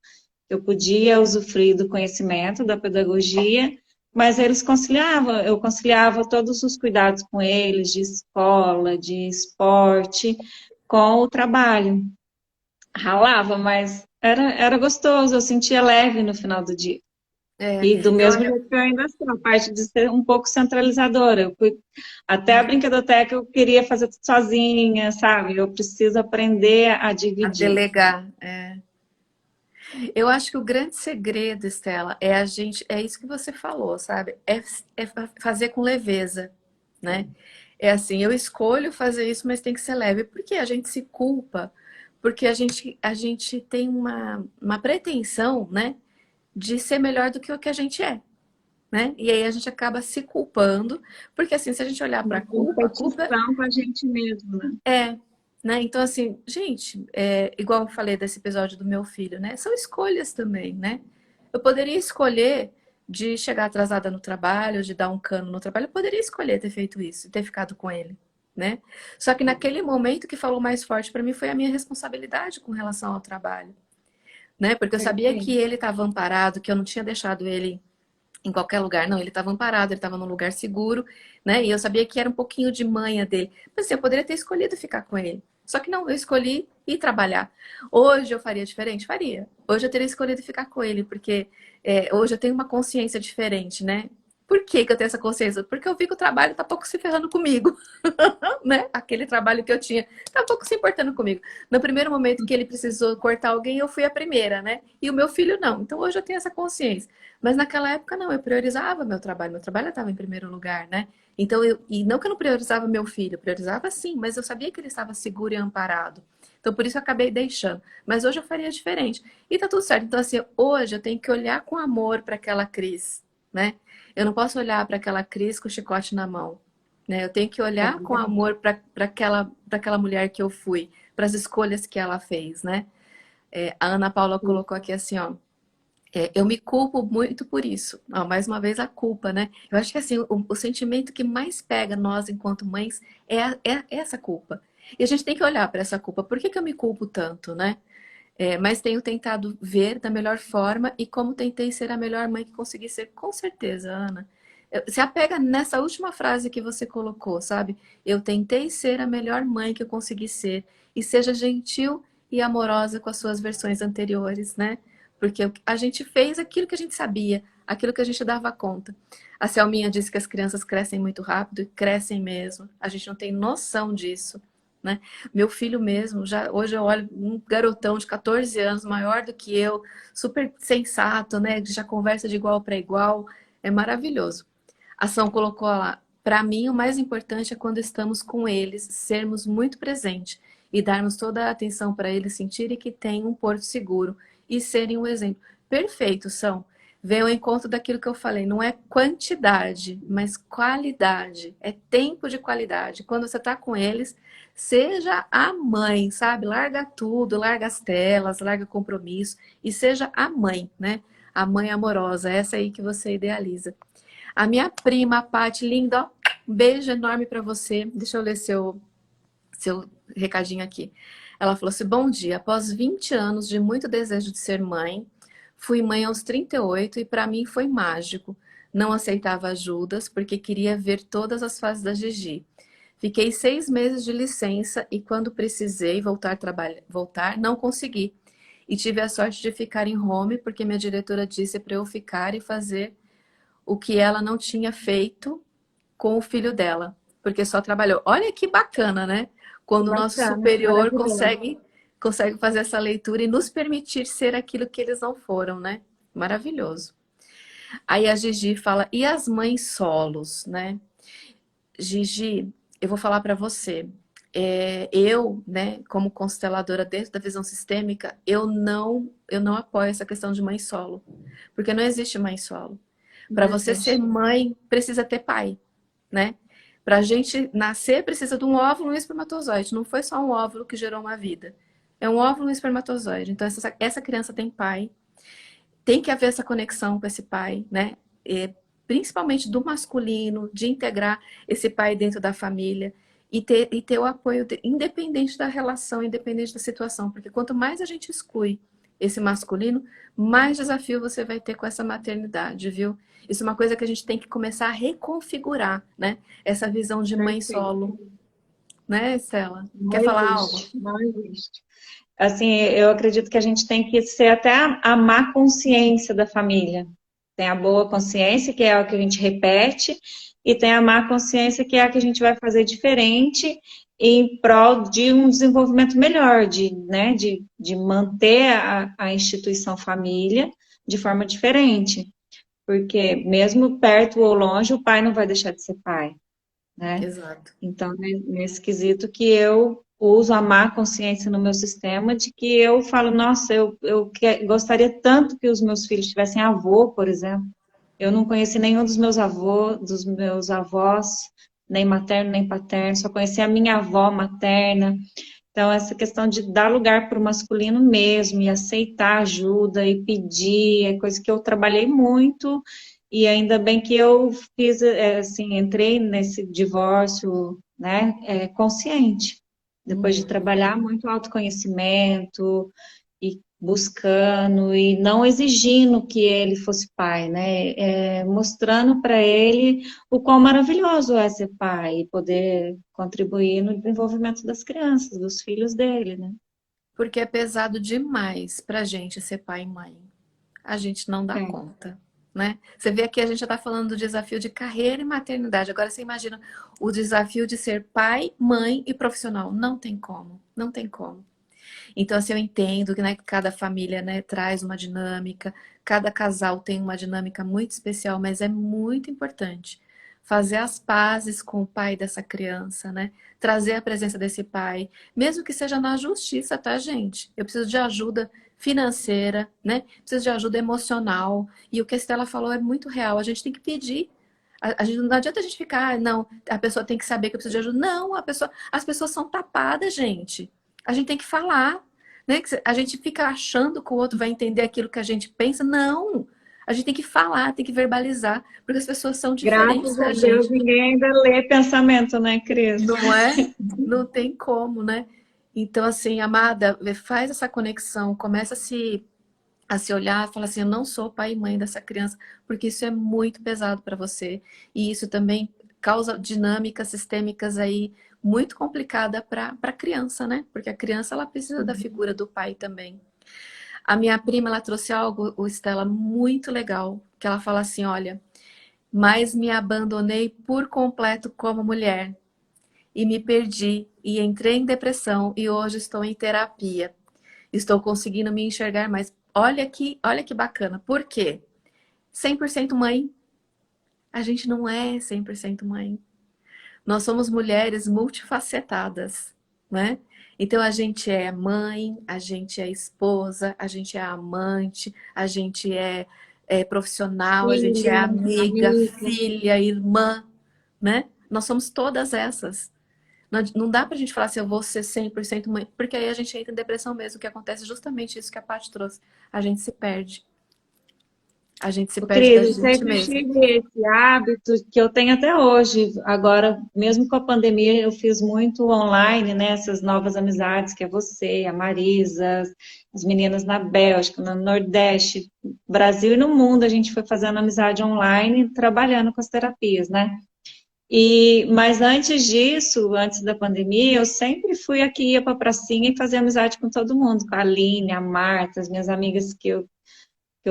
eu podia usufruir do conhecimento, da pedagogia, mas eles conciliavam, eu conciliava todos os cuidados com eles, de escola, de esporte, com o trabalho. Ralava, mas era gostoso, eu sentia leve no final do dia. É, E do eu, mesmo jeito que eu ainda sou, a parte de ser um pouco centralizadora. Até a brinquedoteca eu queria fazer tudo sozinha, sabe? Eu preciso aprender a a dividir. delegar. Eu acho que o grande segredo, Estela, é a gente, é isso que você falou, sabe? Fazer com leveza, né? É assim, eu escolho fazer isso, mas tem que ser leve. Porque a gente se culpa, porque a gente tem uma pretensão, né, de ser melhor do que o que a gente é, né? E aí a gente acaba se culpando, porque assim, se a gente olhar para Uma a culpa competição com a gente mesmo, né? é, né? Então, assim, gente, igual eu falei desse episódio do meu filho, né? São escolhas também, né? Eu poderia escolher de chegar atrasada no trabalho, de dar um cano no trabalho, eu poderia escolher ter feito isso e ter ficado com ele, né? Só que naquele momento o que falou mais forte para mim foi a minha responsabilidade com relação ao trabalho, né? Porque eu sabia que Perfeito. ele estava amparado, que eu não tinha deixado ele em qualquer lugar, não, ele estava amparado, ele estava num lugar seguro, né? E eu sabia que era um pouquinho de manha dele. Mas assim, eu poderia ter escolhido ficar com ele. Só que não, eu escolhi ir trabalhar. Hoje eu faria diferente? Faria. Hoje eu teria escolhido ficar com ele, porque hoje eu tenho uma consciência diferente, né? Por que que eu tenho essa consciência? Porque eu vi que o trabalho tá pouco se ferrando comigo, né? Aquele trabalho que eu tinha tá pouco se importando comigo. No primeiro momento que ele precisou cortar alguém, eu fui a primeira, né? E o meu filho não. Então hoje eu tenho essa consciência. Mas naquela época não, eu priorizava meu trabalho estava em primeiro lugar, né? Então e não que eu não priorizava meu filho, eu priorizava sim, mas eu sabia que ele estava seguro e amparado. Então por isso eu acabei deixando. Mas hoje eu faria diferente. E tá tudo certo. Então assim, hoje eu tenho que olhar com amor para aquela Cris, né? Eu não posso olhar para aquela Cris com o chicote na mão, né? Eu tenho que É olhar com verdade. amor para aquela mulher que eu fui, para as escolhas que ela fez, né? A Ana Paula colocou aqui assim, ó. Eu me culpo muito por isso. Ó, mais uma vez a culpa, né? Eu acho que assim, o sentimento que mais pega nós enquanto mães é essa culpa. E a gente tem que olhar para essa culpa. Por que que eu me culpo tanto, né? Mas tenho tentado ver da melhor forma e como tentei ser a melhor mãe que consegui ser, com certeza, Ana. Se apega nessa última frase que você colocou, sabe? Eu tentei ser a melhor mãe que eu consegui ser. E seja gentil e amorosa com as suas versões anteriores, né? Porque a gente fez aquilo que a gente sabia, aquilo que a gente dava conta. A Selminha disse que as crianças crescem muito rápido, e crescem mesmo. A gente não tem noção disso, né? Meu filho mesmo, já hoje eu olho um garotão de 14 anos, maior do que eu, super sensato, né? Já conversa de igual para igual. É maravilhoso. A ação colocou lá. Para mim, o mais importante é quando estamos com eles, sermos muito presentes e darmos toda a atenção para eles sentirem que têm um porto seguro e serem um exemplo. Perfeito, são. Vem ao encontro daquilo que eu falei. Não é quantidade, mas qualidade. É tempo de qualidade. Quando você está com eles, seja a mãe, sabe? Larga tudo, larga as telas, larga compromisso e seja a mãe, né? A mãe amorosa, essa aí que você idealiza. A minha prima, a Paty, linda, ó, um beijo enorme para você. Deixa eu ler seu recadinho aqui. Ela falou assim, bom dia, após 20 anos de muito desejo de ser mãe, fui mãe aos 38 e para mim foi mágico. Não aceitava ajudas porque queria ver todas as fases da Gigi. Fiquei 6 meses de licença e quando precisei voltar, não consegui. E tive a sorte de ficar em home porque minha diretora disse para eu ficar e fazer o que ela não tinha feito com o filho dela, porque só trabalhou. Olha que bacana, né? Quando o nosso Bacana, superior maravilhoso. consegue fazer essa leitura e nos permitir ser aquilo que eles não foram, né? Maravilhoso. Aí a Gigi fala, e as mães solos, né? Gigi, eu vou falar para você. Eu, né, como consteladora dentro da visão sistêmica, eu não apoio essa questão de mãe solo, porque não existe mãe solo. Para Não você ser existe. mãe, precisa ter pai, né? Para a gente nascer, precisa de um óvulo e um espermatozoide. Não foi só um óvulo que gerou uma vida. É um óvulo e um espermatozoide. Então, essa criança tem pai. Tem que haver essa conexão com esse pai, né? Principalmente do masculino, de integrar esse pai dentro da família e ter o apoio, independente da relação, independente da situação. Porque quanto mais a gente exclui esse masculino, mais desafio você vai ter com essa maternidade, viu? Isso é uma coisa que a gente tem que começar a reconfigurar, né? Essa visão de mãe Perfeito. solo, né, Estela? Não Quer falar algo? existe, não existe. Assim, eu acredito que a gente tem que ser até a má consciência da família. Tem a boa consciência, que é o que a gente repete, e tem a má consciência, que é a que a gente vai fazer diferente em prol de um desenvolvimento melhor, né, de manter a instituição família de forma diferente. Porque mesmo perto ou longe, o pai não vai deixar de ser pai, né? Exato. Então, nesse quesito que eu uso a má consciência no meu sistema, de que eu falo, nossa, gostaria tanto que os meus filhos tivessem avô, por exemplo. Eu não conheci nenhum dos meus avós, nem materno, nem paterno, só conheci a minha avó materna. Então, essa questão de dar lugar para o masculino mesmo, e aceitar ajuda, e pedir, é coisa que eu trabalhei muito, e ainda bem que eu fiz, assim, entrei nesse divórcio, né, consciente, depois de Uhum. trabalhar muito autoconhecimento, e buscando, e não exigindo que ele fosse pai, né, mostrando para ele o quão maravilhoso é ser pai, e poder contribuir no desenvolvimento das crianças, dos filhos dele, né. Porque é pesado demais pra gente ser pai e mãe. A gente não dá É. conta, né? Você vê aqui a gente já está falando do desafio de carreira e maternidade. Agora você imagina o desafio de ser pai, mãe e profissional. Não tem como, não tem como. Então, assim, eu entendo que, né, cada família, né, traz uma dinâmica, cada casal tem uma dinâmica muito especial, mas é muito importante fazer as pazes com o pai dessa criança, né? Trazer a presença desse pai, mesmo que seja na justiça, tá, gente? Eu preciso de ajuda financeira, né? Preciso de ajuda emocional. E o que a Estela falou é muito real. A gente tem que pedir. Não adianta a gente ficar, não, a pessoa tem que saber que eu preciso de ajuda. Não, as pessoas são tapadas, gente. A gente tem que falar, né? A gente fica achando que o outro vai entender aquilo que a gente pensa. Não! A gente tem que falar, tem que verbalizar, porque as pessoas são diferentes Graças da a Deus, gente. ninguém ainda lê pensamento, né, Cris? Não é? Não tem como, né? Então, assim, amada, faz essa conexão, começa a se a se olhar e falar assim, eu não sou pai e mãe dessa criança, porque isso é muito pesado para você. E isso também causa dinâmicas sistêmicas aí muito complicada para a criança, né? Porque a criança ela precisa da figura do pai também. A minha prima ela trouxe algo, o Estela, muito legal, que ela fala assim, olha, mas me abandonei por completo como mulher e me perdi e entrei em depressão e hoje estou em terapia. Estou conseguindo me enxergar mais. Olha que bacana. Por quê? 100% mãe. A gente não é 100% mãe. Nós somos mulheres multifacetadas, né? Então a gente é mãe, a gente é esposa, a gente é amante, a gente é profissional, a gente é Filha, amiga, amiga. filha, irmã, né? Nós somos todas essas. Não dá pra gente falar assim, eu vou ser 100% mãe, porque aí a gente entra em depressão mesmo, que acontece justamente isso que a Paty trouxe. A gente se perde. A gente se Ô, perde da Cris, eu gente sempre mesmo. tive esse hábito que eu tenho até hoje. Agora, mesmo com a pandemia, eu fiz muito online, né? Essas novas amizades, que é você, a Marisa, as meninas na Bélgica, no Nordeste, Brasil e no mundo, a gente foi fazendo amizade online, trabalhando com as terapias, né? Mas antes disso, antes da pandemia, eu sempre fui aqui, ia para a pracinha e fazia amizade com todo mundo, com a Aline, a Marta, as minhas amigas que eu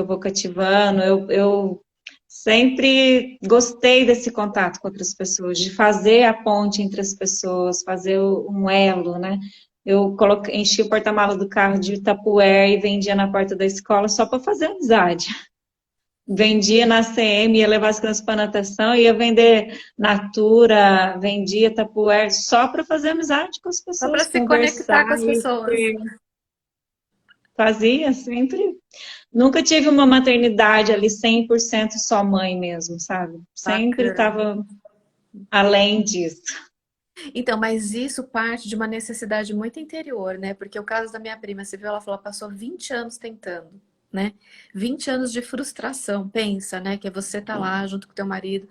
vou cativando. Eu sempre gostei desse contato com outras pessoas, de fazer a ponte entre as pessoas, fazer um elo, né? Eu enchi o porta-malas do carro de Tupperware e vendia na porta da escola só para fazer amizade. Vendia na CM, ia levar as crianças para natação, ia vender Natura, vendia Tupperware só para fazer amizade com as Só para pessoas, se conectar com conversar as e pessoas. fazia sempre. Nunca tive uma maternidade ali 100% só mãe mesmo, sabe? Sempre Bacana. estava além disso. Então, mas isso parte de uma necessidade muito interior, né? Porque o caso da minha prima, você viu, ela falou, ela passou 20 anos tentando, né? 20 anos de frustração, pensa, né? Que é você tá lá junto com teu marido,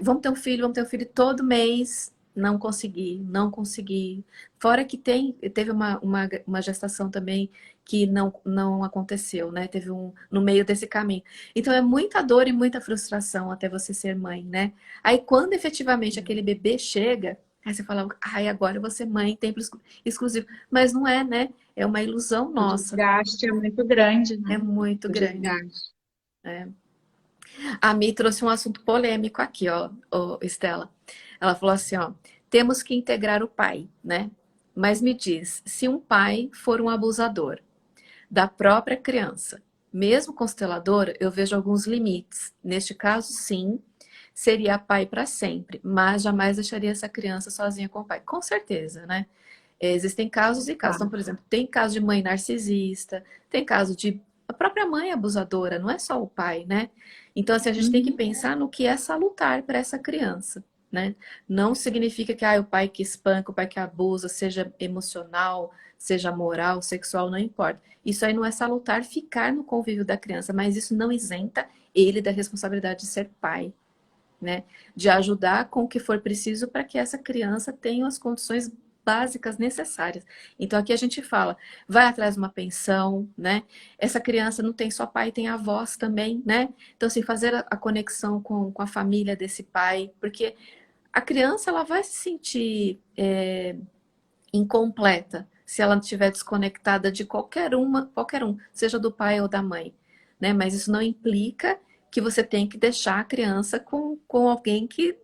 vamos ter um filho todo mês, não consegui, não consegui. Fora que teve uma gestação também que não aconteceu, né? Teve no meio desse caminho. Então é muita dor e muita frustração até você ser mãe, né? Aí quando efetivamente aquele bebê chega, aí você fala, ai, agora eu vou ser mãe, tempo exclusivo. Mas não é, né? É uma ilusão O nossa. desgaste é muito grande, É né? muito O grande. desgaste. É. A Mi trouxe um assunto polêmico aqui, ó, Estela. Ela falou assim, ó, temos que integrar o pai, né? Mas me diz, se um pai for um abusador da própria criança, mesmo constelador, eu vejo alguns limites. Neste caso, sim, seria pai para sempre, mas jamais deixaria essa criança sozinha com o pai. Com certeza, né? Existem casos e casos. Tá. Então, por exemplo, tem caso de mãe narcisista, tem caso de a própria mãe abusadora, não é só o pai, né? Então, assim, a gente tem que Uhum. pensar no que é salutar para essa criança, né? Não significa que o pai que espanca, o pai que abusa, seja emocional, seja moral, sexual, não importa. Isso aí não é salutar ficar no convívio da criança, mas isso não isenta ele da responsabilidade de ser pai, né? De ajudar com o que for preciso para que essa criança tenha as condições básicas necessárias. Então aqui a gente fala, vai atrás de uma pensão, né? Essa criança não tem só pai, tem avós também, né? Então assim, fazer a conexão com a família desse pai, porque a criança ela vai se sentir incompleta se ela estiver desconectada de qualquer um, seja do pai ou da mãe, né? Mas isso não implica que você tem que deixar a criança com alguém que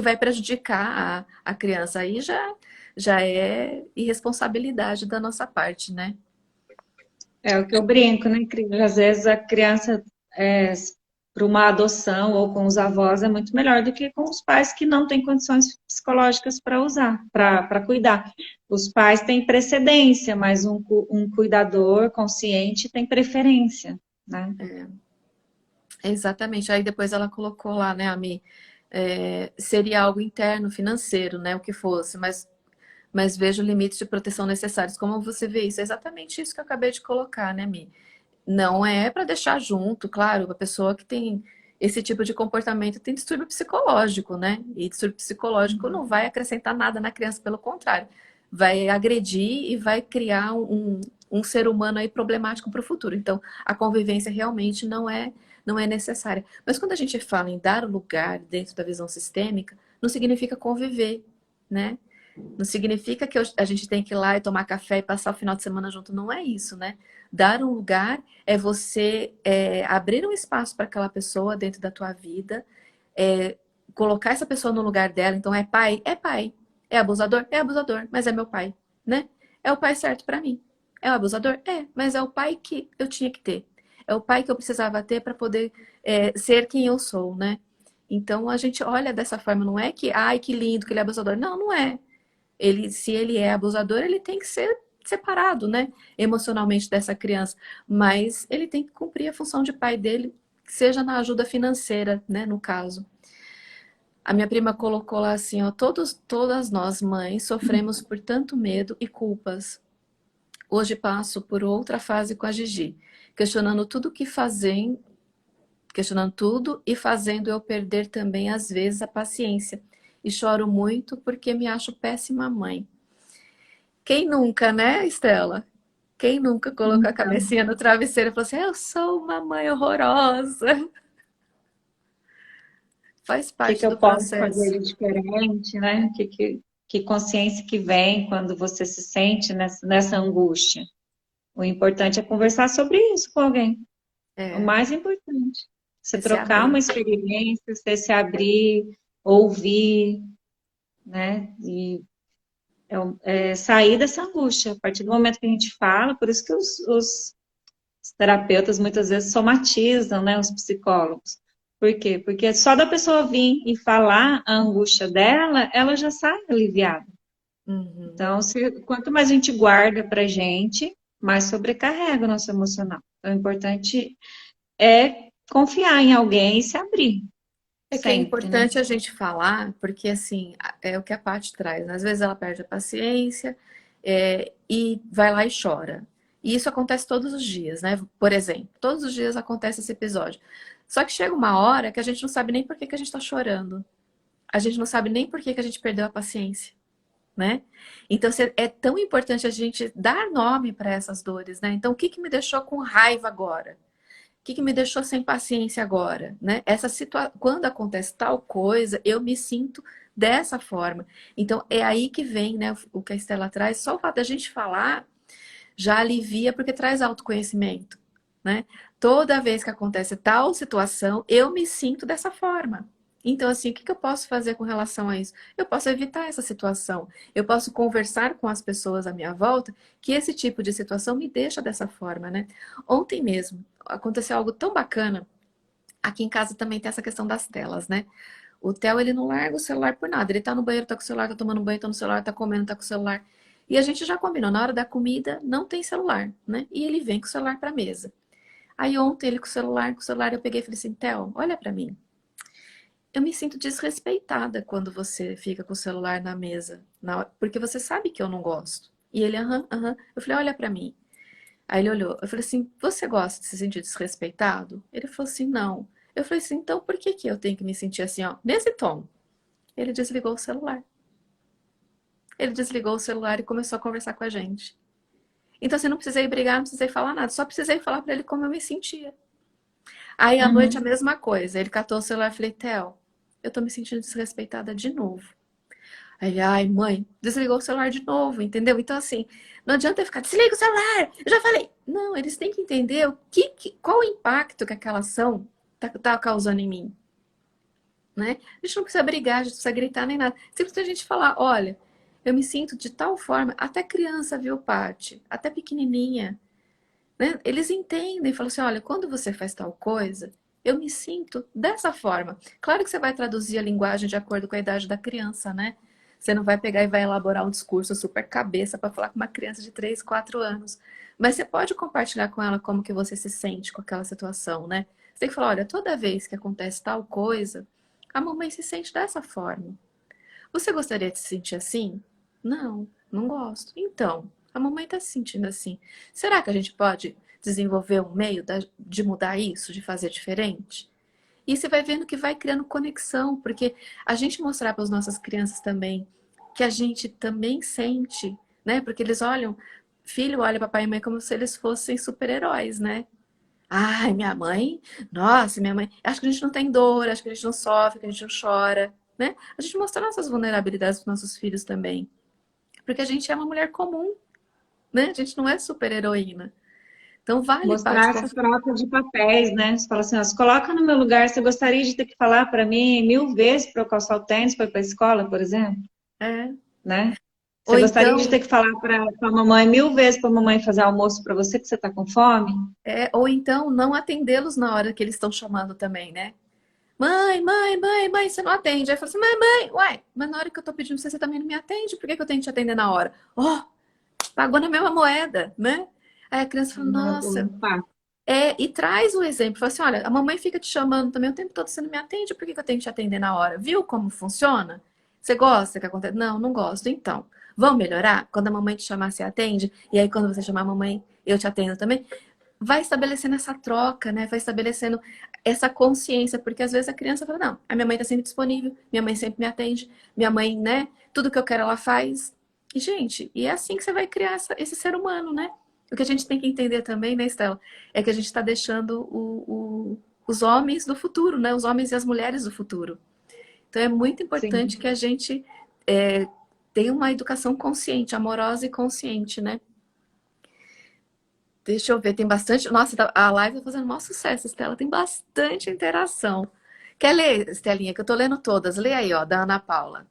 vai prejudicar a criança. Aí já é irresponsabilidade da nossa parte, né? É o que eu brinco, né, Cris? Às vezes a criança, para uma adoção ou com os avós, é muito melhor do que com os pais que não têm condições psicológicas para usar, para cuidar. Os pais têm precedência, mas um cuidador consciente tem preferência, né? Exatamente. Aí depois ela colocou lá, né, Ami? Seria algo interno, financeiro, né? O que fosse, mas vejo limites de proteção necessários. Como você vê isso? É exatamente isso que eu acabei de colocar, né, Mi? Não é para deixar junto, claro, a pessoa que tem esse tipo de comportamento tem distúrbio psicológico, né? E distúrbio psicológico não vai acrescentar nada na criança, pelo contrário, vai agredir e vai criar um ser humano aí problemático para o futuro. Então, a convivência realmente não é necessária. Mas quando a gente fala em dar lugar dentro da visão sistêmica, não significa conviver, né? Não significa que a gente tem que ir lá e tomar café e passar o final de semana junto. Não é isso, né? Dar um lugar é você abrir um espaço para aquela pessoa dentro da tua vida, colocar essa pessoa no lugar dela. Então, é pai? É pai. É abusador? É abusador, mas é meu pai, né? É o pai certo para mim. É o abusador? É, mas é o pai que eu tinha que ter. É o pai que eu precisava ter para poder ser quem eu sou, né? Então, a gente olha dessa forma. Não é que, ai, que lindo que ele é abusador. Não, não é. Se ele é abusador, ele tem que ser separado, né, emocionalmente dessa criança, mas ele tem que cumprir a função de pai dele, seja na ajuda financeira, né, no caso. A minha prima colocou lá assim, ó, todas nós mães sofremos por tanto medo e culpas. Hoje passo por outra fase com a Gigi, questionando tudo que fazem, questionando tudo e fazendo eu perder também às vezes a paciência. E choro muito porque me acho péssima mãe. Quem nunca, né, Estela? Quem nunca colocou a Então, cabecinha no travesseiro e falou assim, eu sou uma mãe horrorosa. Faz que parte eu do posso fazer processo. de diferente, né? Que consciência que vem quando você se sente nessa angústia? O importante é conversar sobre isso com alguém. É o É, mais importante. Você é se trocar uma abrir. experiência, você se abrir, ouvir, né? E sair dessa angústia. A partir do momento que a gente fala, por isso que os terapeutas muitas vezes somatizam, né? Os psicólogos. Por quê? Porque só da pessoa vir e falar a angústia dela, ela já sai aliviada. Uhum. Então, quanto mais a gente guarda pra gente, mais sobrecarrega o nosso emocional. Então, o importante é confiar em alguém e se abrir, É que é sempre, né? importante a gente falar, porque assim, é o que a Paty traz, né? Às vezes ela perde a paciência, e vai lá e chora. E isso acontece todos os dias, né? Por exemplo, todos os dias acontece esse episódio. Só que chega uma hora que a gente não sabe nem por que que a gente está chorando. A gente não sabe nem por que que a gente perdeu a paciência, né? Então é tão importante a gente dar nome para essas dores, né? Então, o que que me deixou com raiva agora? O que que me deixou sem paciência agora, né? Quando acontece tal coisa, eu me sinto dessa forma. Então, é aí que vem, né, o que a Estela traz. Só o fato da gente falar já alivia, porque traz autoconhecimento, né? Toda vez que acontece tal situação, eu me sinto dessa forma. Então, assim, o que que eu posso fazer com relação a isso? Eu posso evitar essa situação. Eu posso conversar com as pessoas à minha volta que esse tipo de situação me deixa dessa forma, né? Ontem mesmo aconteceu algo tão bacana. Aqui em casa também tem essa questão das telas, né? O Theo, ele não larga o celular por nada. Ele tá no banheiro, tá com o celular, tá tomando banho, tá no celular, tá comendo, tá com o celular. E a gente já combinou, na hora da comida não tem celular, né? E ele vem com o celular pra mesa. Aí ontem ele com o celular, eu peguei e falei assim, Theo, olha pra mim. Eu me sinto desrespeitada quando você fica com o celular na mesa, porque você sabe que eu não gosto. E ele, aham, aham. Eu falei, olha pra mim. Aí ele olhou. Eu falei assim, você gosta de se sentir desrespeitado? Ele falou assim, não. Eu falei assim, então por que que eu tenho que me sentir assim, ó, nesse tom? Ele desligou o celular. Ele desligou o celular e começou a conversar com a gente. Então, assim, não precisei brigar, não precisei falar nada, só precisei falar pra ele como eu me sentia. Aí, à noite, a Uhum. mesma coisa. Ele catou o celular e falei, Theo, eu tô me sentindo desrespeitada de novo. Aí ele, ai, mãe, desligou o celular de novo, entendeu? Então, assim, não adianta eu ficar, desliga o celular! Eu já falei. Não, eles têm que entender qual o impacto que aquela ação tá causando em mim, né? A gente não precisa brigar, a gente não precisa gritar nem nada. Simplesmente a gente falar, olha, eu me sinto de tal forma, até criança, viu, Paty? Até pequenininha, né? Eles entendem, falam assim, olha, quando você faz tal coisa, eu me sinto dessa forma. Claro que você vai traduzir a linguagem de acordo com a idade da criança, né? Você não vai pegar e vai elaborar um discurso super cabeça para falar com uma criança de 3, 4 anos. Mas você pode compartilhar com ela como que você se sente com aquela situação, né? Você tem que falar, olha, toda vez que acontece tal coisa, a mamãe se sente dessa forma. Você gostaria de se sentir assim? Não, não gosto. Então, a mamãe está se sentindo assim. Será que a gente pode desenvolver um meio de mudar isso, de fazer diferente? E você vai vendo que vai criando conexão, porque a gente mostrar para as nossas crianças também que a gente também sente, né? Porque eles olham, filho olha papai e mãe como se eles fossem super-heróis, né? Ai, minha mãe, nossa, minha mãe, acho que a gente não tem dor, acho que a gente não sofre, que a gente não chora, né? A gente mostra nossas vulnerabilidades para nossos filhos também. Porque a gente é uma mulher comum, né? A gente não é super-heroína. Então vale parte Mostrar com... essa troca de papéis, né? Você fala assim, ó, se coloca no meu lugar, você gostaria de ter que falar para mim 1000 vezes para eu calçar o tênis para ir para a escola, por exemplo, É. né? Você Ou gostaria de então, ter que falar para a mamãe 1000 vezes para a mamãe fazer almoço para você que você está com fome? ou então não atendê-los na hora que eles estão chamando também, né? Mãe, mãe, mãe, mãe, você não atende. Aí fala assim, mãe, mãe, uai, mas na hora que eu tô pedindo pra você, você também não me atende. Por que que eu tenho que te atender na hora? Ó, pagou na mesma moeda, né? Aí a criança fala, nossa, Um fato. e traz o exemplo. Fala assim, olha, a mamãe fica te chamando também o tempo todo, você não me atende, por que que eu tenho que te atender na hora? Viu como funciona? Você gosta que acontece? Não, não gosto. Então, vamos melhorar? Quando a mamãe te chamar, você atende? E aí quando você chamar a mamãe, eu te atendo também? Vai estabelecendo essa troca, né? Vai estabelecendo essa consciência, porque às vezes a criança fala, não, a minha mãe tá sempre disponível, minha mãe sempre me atende, minha mãe, né? Tudo que eu quero ela faz. E, gente, e é assim que você vai criar esse ser humano, né? O que a gente tem que entender também, né, Estela, é que a gente está deixando os homens do futuro, né? Os homens e as mulheres do futuro. Então é muito importante Sim. que a gente é, tenha uma educação consciente, amorosa e consciente, né? Deixa eu ver, tem bastante. Nossa, a live tá fazendo maior sucesso, Estela. Tem bastante interação. Quer ler, Estelinha, que eu tô lendo todas? Lê aí, ó, da Ana Paula.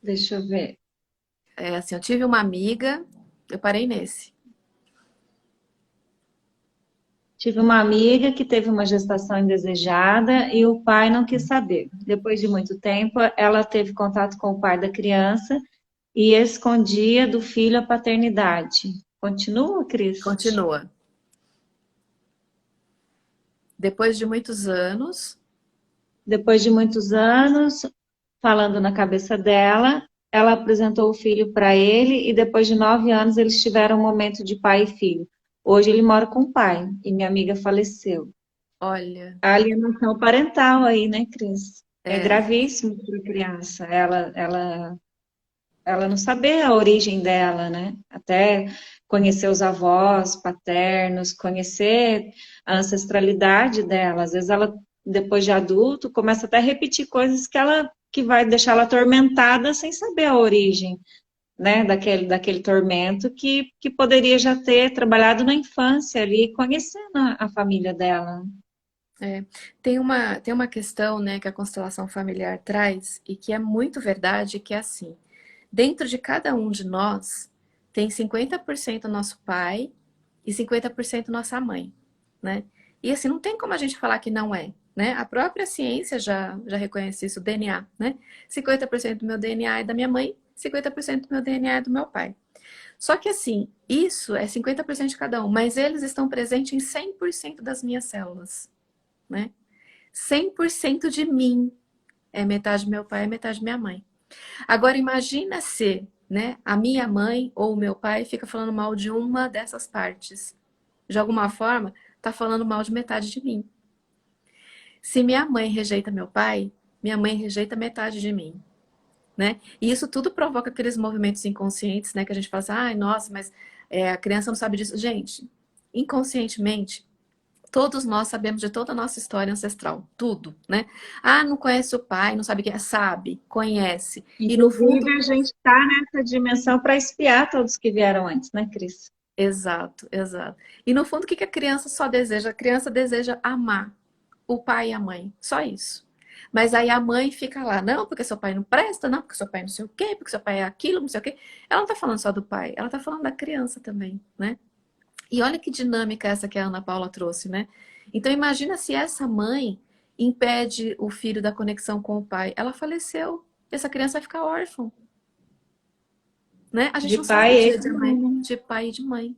Deixa eu ver. É assim, eu tive uma amiga, eu parei nesse. Tive uma amiga que teve uma gestação indesejada e o pai não quis saber. Depois de muito tempo, ela teve contato com o pai da criança e escondia do filho a paternidade. Continua, Cris? Continua. Depois de muitos anos, Depois de muitos anos, falando na cabeça dela, ela apresentou o filho para ele e depois de 9 anos eles tiveram um momento de pai e filho. Hoje ele mora com o pai e minha amiga faleceu. olha, A alienação parental aí, né, Cris? É é, gravíssimo para a criança. Ela não saber a origem dela, né? Até conhecer os avós paternos, conhecer a ancestralidade dela. Às vezes ela, depois de adulto, começa até a repetir coisas que vai deixar ela atormentada sem saber a origem, né? Daquele tormento que poderia já ter trabalhado na infância ali, conhecendo a família dela. é. Tem uma questão, né, que a constelação familiar traz e que é muito verdade, que é assim, dentro de cada um de nós tem 50% nosso pai e 50% nossa mãe, né? E assim, não tem como a gente falar que não é, né? A própria ciência já reconhece isso, o DNA, né? 50% do meu DNA é da minha mãe, 50% do meu DNA é do meu pai. Só que assim, isso é 50% de cada um, mas eles estão presentes em 100% das minhas células, né? 100% de mim é metade do meu pai, é metade da minha mãe. Agora imagina se, né, a minha mãe ou o meu pai fica falando mal de uma dessas partes. De alguma forma, tá falando mal de metade de mim. Se minha mãe rejeita meu pai, minha mãe rejeita metade de mim, né? E isso tudo provoca aqueles movimentos inconscientes, né, que a gente fala assim, ai, nossa, mas a criança não sabe disso. Gente, inconscientemente, todos nós sabemos de toda a nossa história ancestral, tudo, né? Ah, não conhece o pai, não sabe quem é, sabe, conhece. E no Inclusive, fundo, a gente está nessa dimensão para espiar todos que vieram antes, né, Cris? exato, exato. E no fundo, o que que a criança só deseja? A criança deseja amar o pai e a mãe, só isso. Mas aí a mãe fica lá, não, porque seu pai não presta, não, porque seu pai não sei o quê, porque seu pai é aquilo, não sei o quê. Ela não tá falando só do pai, ela tá falando da criança também, né? E olha que dinâmica essa que a Ana Paula trouxe, né? Então imagina se essa mãe impede o filho da conexão com o pai. Ela faleceu, essa criança vai ficar órfã, né? A gente De não sabe o pai dia e de de amanhã, mãe. de pai e de mãe.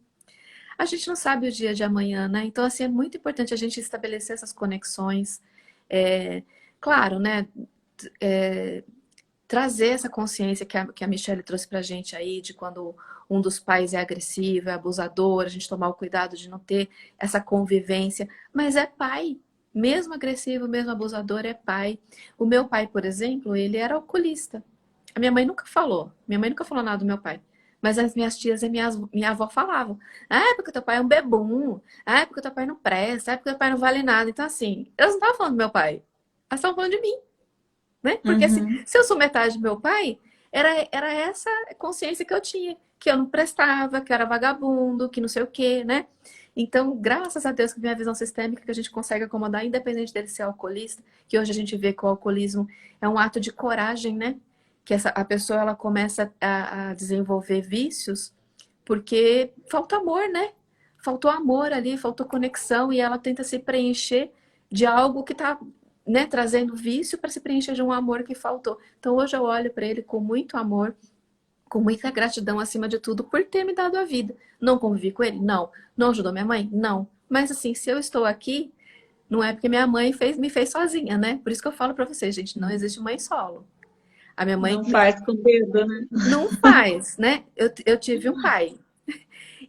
A gente não sabe o dia de amanhã, né? Então, assim, é muito importante a gente estabelecer essas conexões. É, claro, né? É, trazer essa consciência que a Michelle trouxe pra gente aí, de quando um dos pais é agressivo, é abusador, a gente tomar o cuidado de não ter essa convivência. Mas é pai. Mesmo agressivo, mesmo abusador, é pai. O meu pai, por exemplo, ele era alcoolista. A minha mãe nunca falou. Minha mãe nunca falou nada do meu pai. Mas as minhas tias e minha avó falavam, ah, é porque teu pai é um bebum, ah, é porque teu pai não presta, é porque teu pai não vale nada. Então, assim, elas não estavam falando do meu pai, elas estavam falando de mim, né? Porque assim, Uhum. se eu sou metade do meu pai, era essa consciência que eu tinha, que eu não prestava, que eu era vagabundo, que não sei o quê, né? Então, graças a Deus que vem a visão sistêmica que a gente consegue acomodar, independente dele ser alcoolista, que hoje a gente vê que o alcoolismo é um ato de coragem, né? Que a pessoa ela começa a desenvolver vícios porque falta amor, né? Faltou amor ali, faltou conexão e ela tenta se preencher de algo que está, né, trazendo vício para se preencher de um amor que faltou. Então hoje eu olho para ele com muito amor, com muita gratidão acima de tudo por ter me dado a vida. Não convivi com ele? Não. Não ajudou minha mãe? Não. Mas assim, se eu estou aqui, não é porque minha mãe me fez sozinha, né? Por isso que eu falo para vocês, gente, não existe mãe solo. A minha mãe Não faz com dedo, né? não faz, né? Eu tive um pai.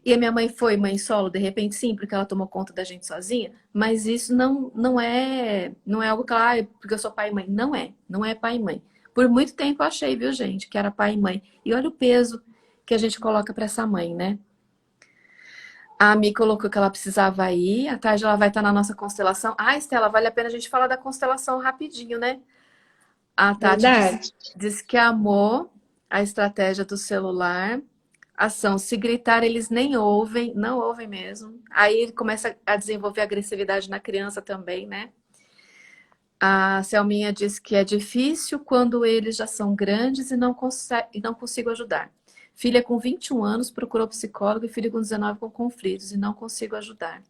E a minha mãe foi mãe solo, de repente, sim, porque ela tomou conta da gente sozinha, mas isso não é algo claro, porque eu sou pai e mãe. Não é pai e mãe. Por muito tempo eu achei, viu, gente, que era pai e mãe. E olha o peso que a gente coloca para essa mãe, né? A Ami colocou que ela precisava ir, à tarde ela vai estar na nossa constelação. Ah, Estela, vale a pena a gente falar da constelação rapidinho, né? A Tati Verdade. disse que amou a estratégia do celular. Ação, se gritar, eles nem ouvem, não ouvem mesmo. Aí ele começa a desenvolver agressividade na criança também, né? A Selminha diz que é difícil quando eles já são grandes e não consigo ajudar. Filha com 21 anos procurou psicólogo e filho com 19 com conflitos e não consigo ajudar.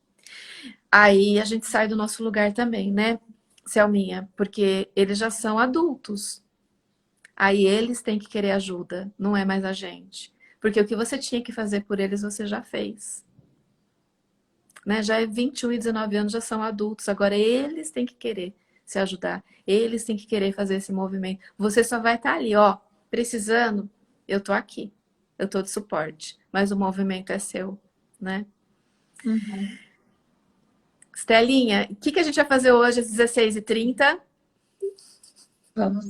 Aí a gente sai do nosso lugar também, né, Selminha? Porque eles já são adultos. Aí eles têm que querer ajuda, não é mais a gente. Porque o que você tinha que fazer por eles, você já fez. Né? Já é 21 e 19 anos, já são adultos. Agora eles têm que querer se ajudar. Eles têm que querer fazer esse movimento. Você só vai estar ali, ó, precisando, eu tô aqui. Eu tô de suporte. Mas o movimento é seu, né? Uhum. Estelinha, o que a gente vai fazer hoje às 16h30? Vamos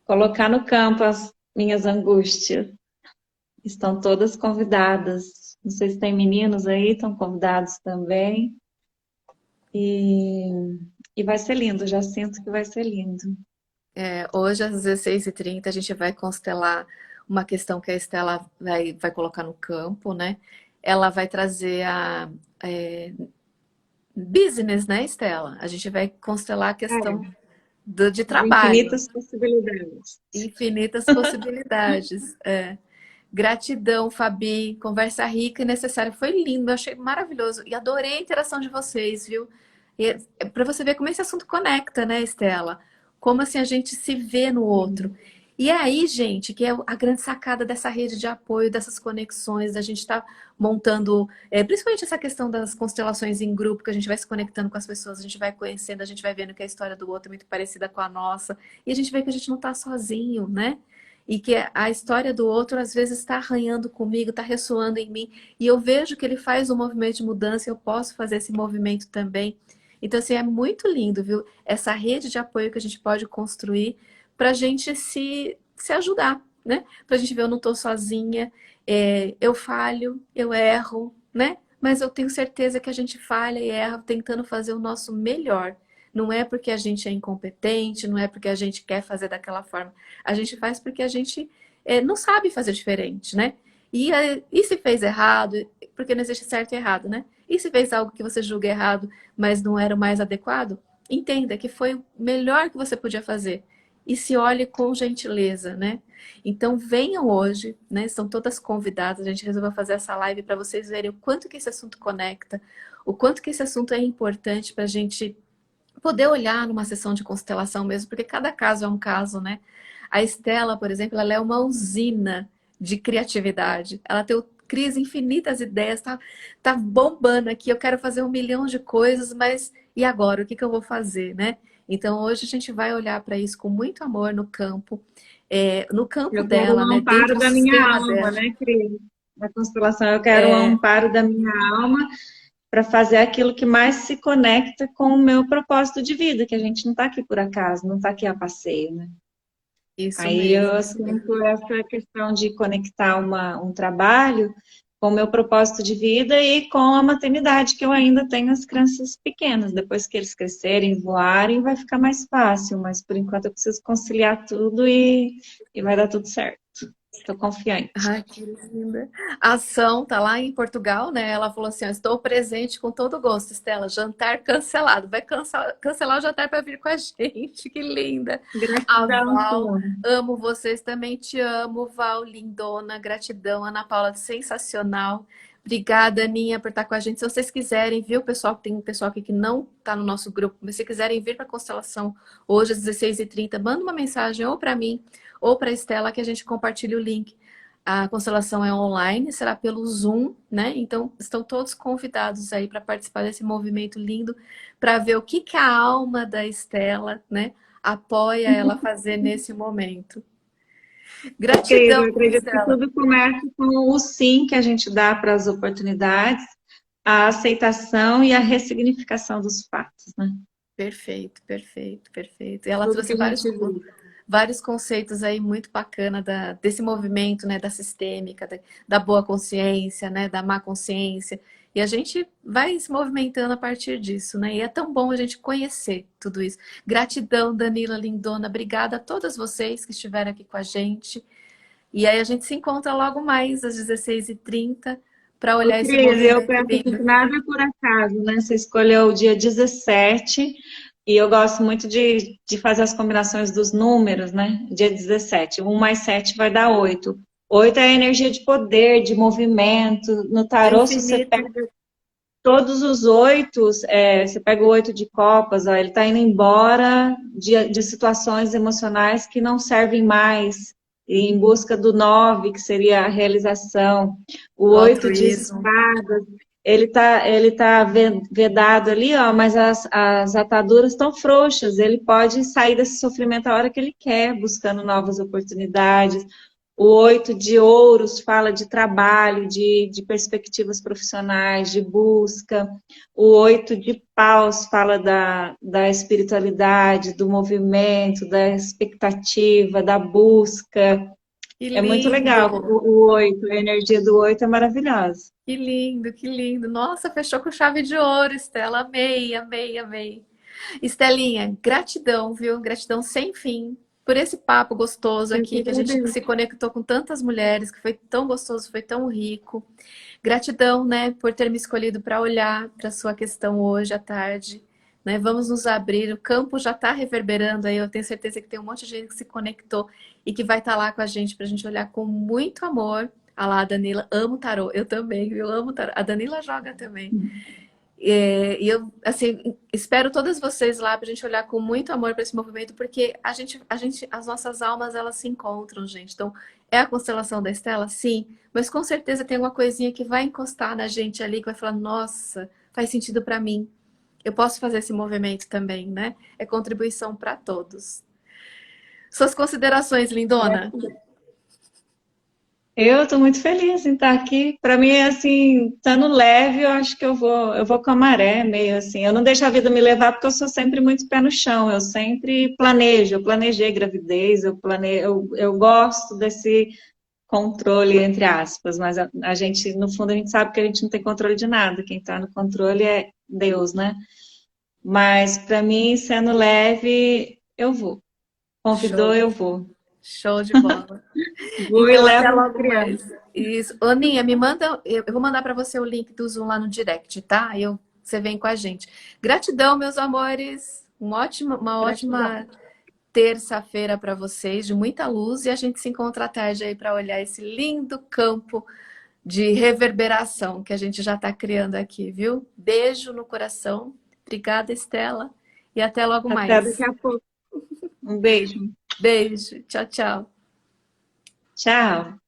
colocar no campo as minhas angústias. Estão todas convidadas. Não sei se tem meninos aí, estão convidados também. E, e vai ser lindo, já sinto que vai ser lindo. Hoje às 16h30 a gente vai constelar uma questão que a Estela vai colocar no campo, né? Ela vai trazer a business, né, Estela? A gente vai constelar a questão É, de as trabalho, infinitas possibilidades. infinitas possibilidades. Gratidão, Fabi, conversa rica e necessária. Foi lindo, eu achei maravilhoso e adorei a interação de vocês, viu? Para você ver como esse assunto conecta, né, Estela? Como assim a gente se vê no outro. Sim. E é aí, gente, que é a grande sacada dessa rede de apoio, dessas conexões, da gente estar montando, principalmente essa questão das constelações em grupo, que a gente vai se conectando com as pessoas, a gente vai conhecendo, a gente vai vendo que a história do outro é muito parecida com a nossa, e a gente vê que a gente não está sozinho, né? E que a história do outro às vezes está arranhando comigo, está ressoando em mim, e eu vejo que ele faz um movimento de mudança, eu posso fazer esse movimento também. Então, assim, é muito lindo, viu? Essa rede de apoio que a gente pode construir para a gente se ajudar, né? Para a gente ver, eu não estou sozinha, eu falho, eu erro, né? Mas eu tenho certeza que a gente falha e erra tentando fazer o nosso melhor. Não é porque a gente é incompetente, não é porque a gente quer fazer daquela forma. A gente faz porque a gente não sabe fazer diferente, né? E se fez errado, porque não existe certo e errado, né? E se fez algo que você julga errado, mas não era o mais adequado, entenda que foi o melhor que você podia fazer. E se olhe com gentileza, né? Então venham hoje, né? Estão todas convidadas. A gente resolveu fazer essa live para vocês verem o quanto que esse assunto conecta, o quanto que esse assunto é importante para a gente poder olhar numa sessão de constelação mesmo, porque cada caso é um caso, né? A Estela, por exemplo, ela é uma usina de criatividade. Ela tem crise infinitas ideias, tá bombando aqui. Eu quero fazer 1 milhão de coisas, mas e agora? O que eu vou fazer, né? Então hoje a gente vai olhar para isso com muito amor no campo Eu quero dela, o né? Dentro amparo do da minha sistema alma, dela. né, Cris? Na constelação, eu quero o amparo da minha alma para fazer aquilo que mais se conecta com o meu propósito de vida, que a gente não está aqui por acaso, não está aqui a passeio, né? Isso Aí mesmo, eu isso mesmo. sinto essa questão de conectar um trabalho com o meu propósito de vida e com a maternidade, que eu ainda tenho as crianças pequenas. Depois que eles crescerem, voarem, vai ficar mais fácil, mas por enquanto eu preciso conciliar tudo e vai dar tudo certo. Estou confiante. Ai, que linda. A ação tá lá em Portugal, né? Ela falou assim: ó, estou presente com todo gosto, Estela. Jantar cancelado. Vai cancelar o jantar para vir com a gente. Que linda. A Gratidão, Val, Flor. amo vocês também. Te amo, Val, lindona. Gratidão, Ana Paula, sensacional. Obrigada, Aninha, por estar com a gente. Se vocês quiserem, viu, pessoal, tem um pessoal aqui que não está no nosso grupo, mas se quiserem vir para a constelação hoje às 16h30, manda uma mensagem ou para mim ou para a Estela que a gente compartilha o link. A constelação é online, será pelo Zoom, né? Então, estão todos convidados aí para participar desse movimento lindo, para ver o que a alma da Estela, né, apoia ela a fazer nesse momento. Cris, Gratidão, eu acredito que Estela. tudo começa com o sim que a gente dá para as oportunidades, a aceitação e a ressignificação dos fatos, né? Perfeito, perfeito, perfeito. E ela Tudo que trouxe a gente vive. vários conceitos aí muito bacana desse movimento, né, da sistêmica, da boa consciência, né, da má consciência. E a gente vai se movimentando a partir disso, né? E é tão bom a gente conhecer tudo isso. Gratidão, Danila Lindona. Obrigada a todas vocês que estiveram aqui com a gente. E aí a gente se encontra logo mais às 16h30 para Ô, olhar esse Cris, eu movimento penso assim, lindo. que nada é por acaso, né? Você escolheu o dia 17 e eu gosto muito de fazer as combinações dos números, né? Dia 17, 1 mais 7 vai dar 8. 8 é a energia de poder, de movimento. No Do tarô, se você infinito. pega todos os oitos, você pega o 8 de copas, ó, ele está indo embora de situações emocionais que não servem mais, e em busca do 9, que seria a realização. O Do 8 de espadas, altruísmo. ele tá vedado ali, ó, mas as ataduras estão frouxas, ele pode sair desse sofrimento a hora que ele quer, buscando novas oportunidades. O 8 de ouros fala de trabalho, de perspectivas profissionais, de busca. O 8 de paus fala da espiritualidade, do movimento, da expectativa, da busca. Que É muito lindo! legal. O 8, a energia do 8 é maravilhosa. Que lindo, que lindo. Nossa, fechou com chave de ouro, Estela. Amei, amei, amei. Estelinha, gratidão, viu? Gratidão sem fim por esse papo gostoso Eu que aqui, que a gente agradeço. se conectou com tantas mulheres, que foi tão gostoso, foi tão rico. Gratidão, né, por ter me escolhido para olhar para a sua questão hoje à tarde. Né? Vamos nos abrir, o campo já está reverberando aí, eu tenho certeza que tem um monte de gente que se conectou e que vai estar lá com a gente para a gente olhar com muito amor. Ah lá, a Danila, amo tarô, eu também, eu amo tarô. A Danila joga também. E eu, assim, espero todas vocês lá para a gente olhar com muito amor para esse movimento, porque as nossas almas, elas se encontram, gente. Então, é a constelação da Estela? Sim, mas com certeza tem alguma coisinha que vai encostar na gente ali, que vai falar, nossa, faz sentido para mim. Eu posso fazer esse movimento também, né? É contribuição para todos. Suas considerações, lindona? Eu estou muito feliz em estar aqui. Para mim, assim, estando leve, eu acho que eu vou com a maré, meio assim. Eu não deixo a vida me levar porque eu sou sempre muito pé no chão. Eu sempre planejo. Eu planejei gravidez, eu gosto desse controle, entre aspas, mas a gente, no fundo, a gente sabe que a gente não tem controle de nada. Quem está no controle é Deus, né? Mas para mim, sendo leve, eu vou. Convidou, Show, eu vou. show de bola. Vou e Então, até levo as logo crianças. mais. Isso. Aninha, me manda, eu vou mandar para você o link do Zoom lá no direct, tá? Você vem com a gente. Gratidão, meus amores. Uma Gratidão. ótima terça-feira para vocês, de muita luz, e a gente se encontra à tarde aí para olhar esse lindo campo de reverberação que a gente já está criando aqui, viu? Beijo no coração. Obrigada, Estela, e até logo Até daqui mais. a pouco. Um beijo. Beijo. Tchau, tchau. Tchau.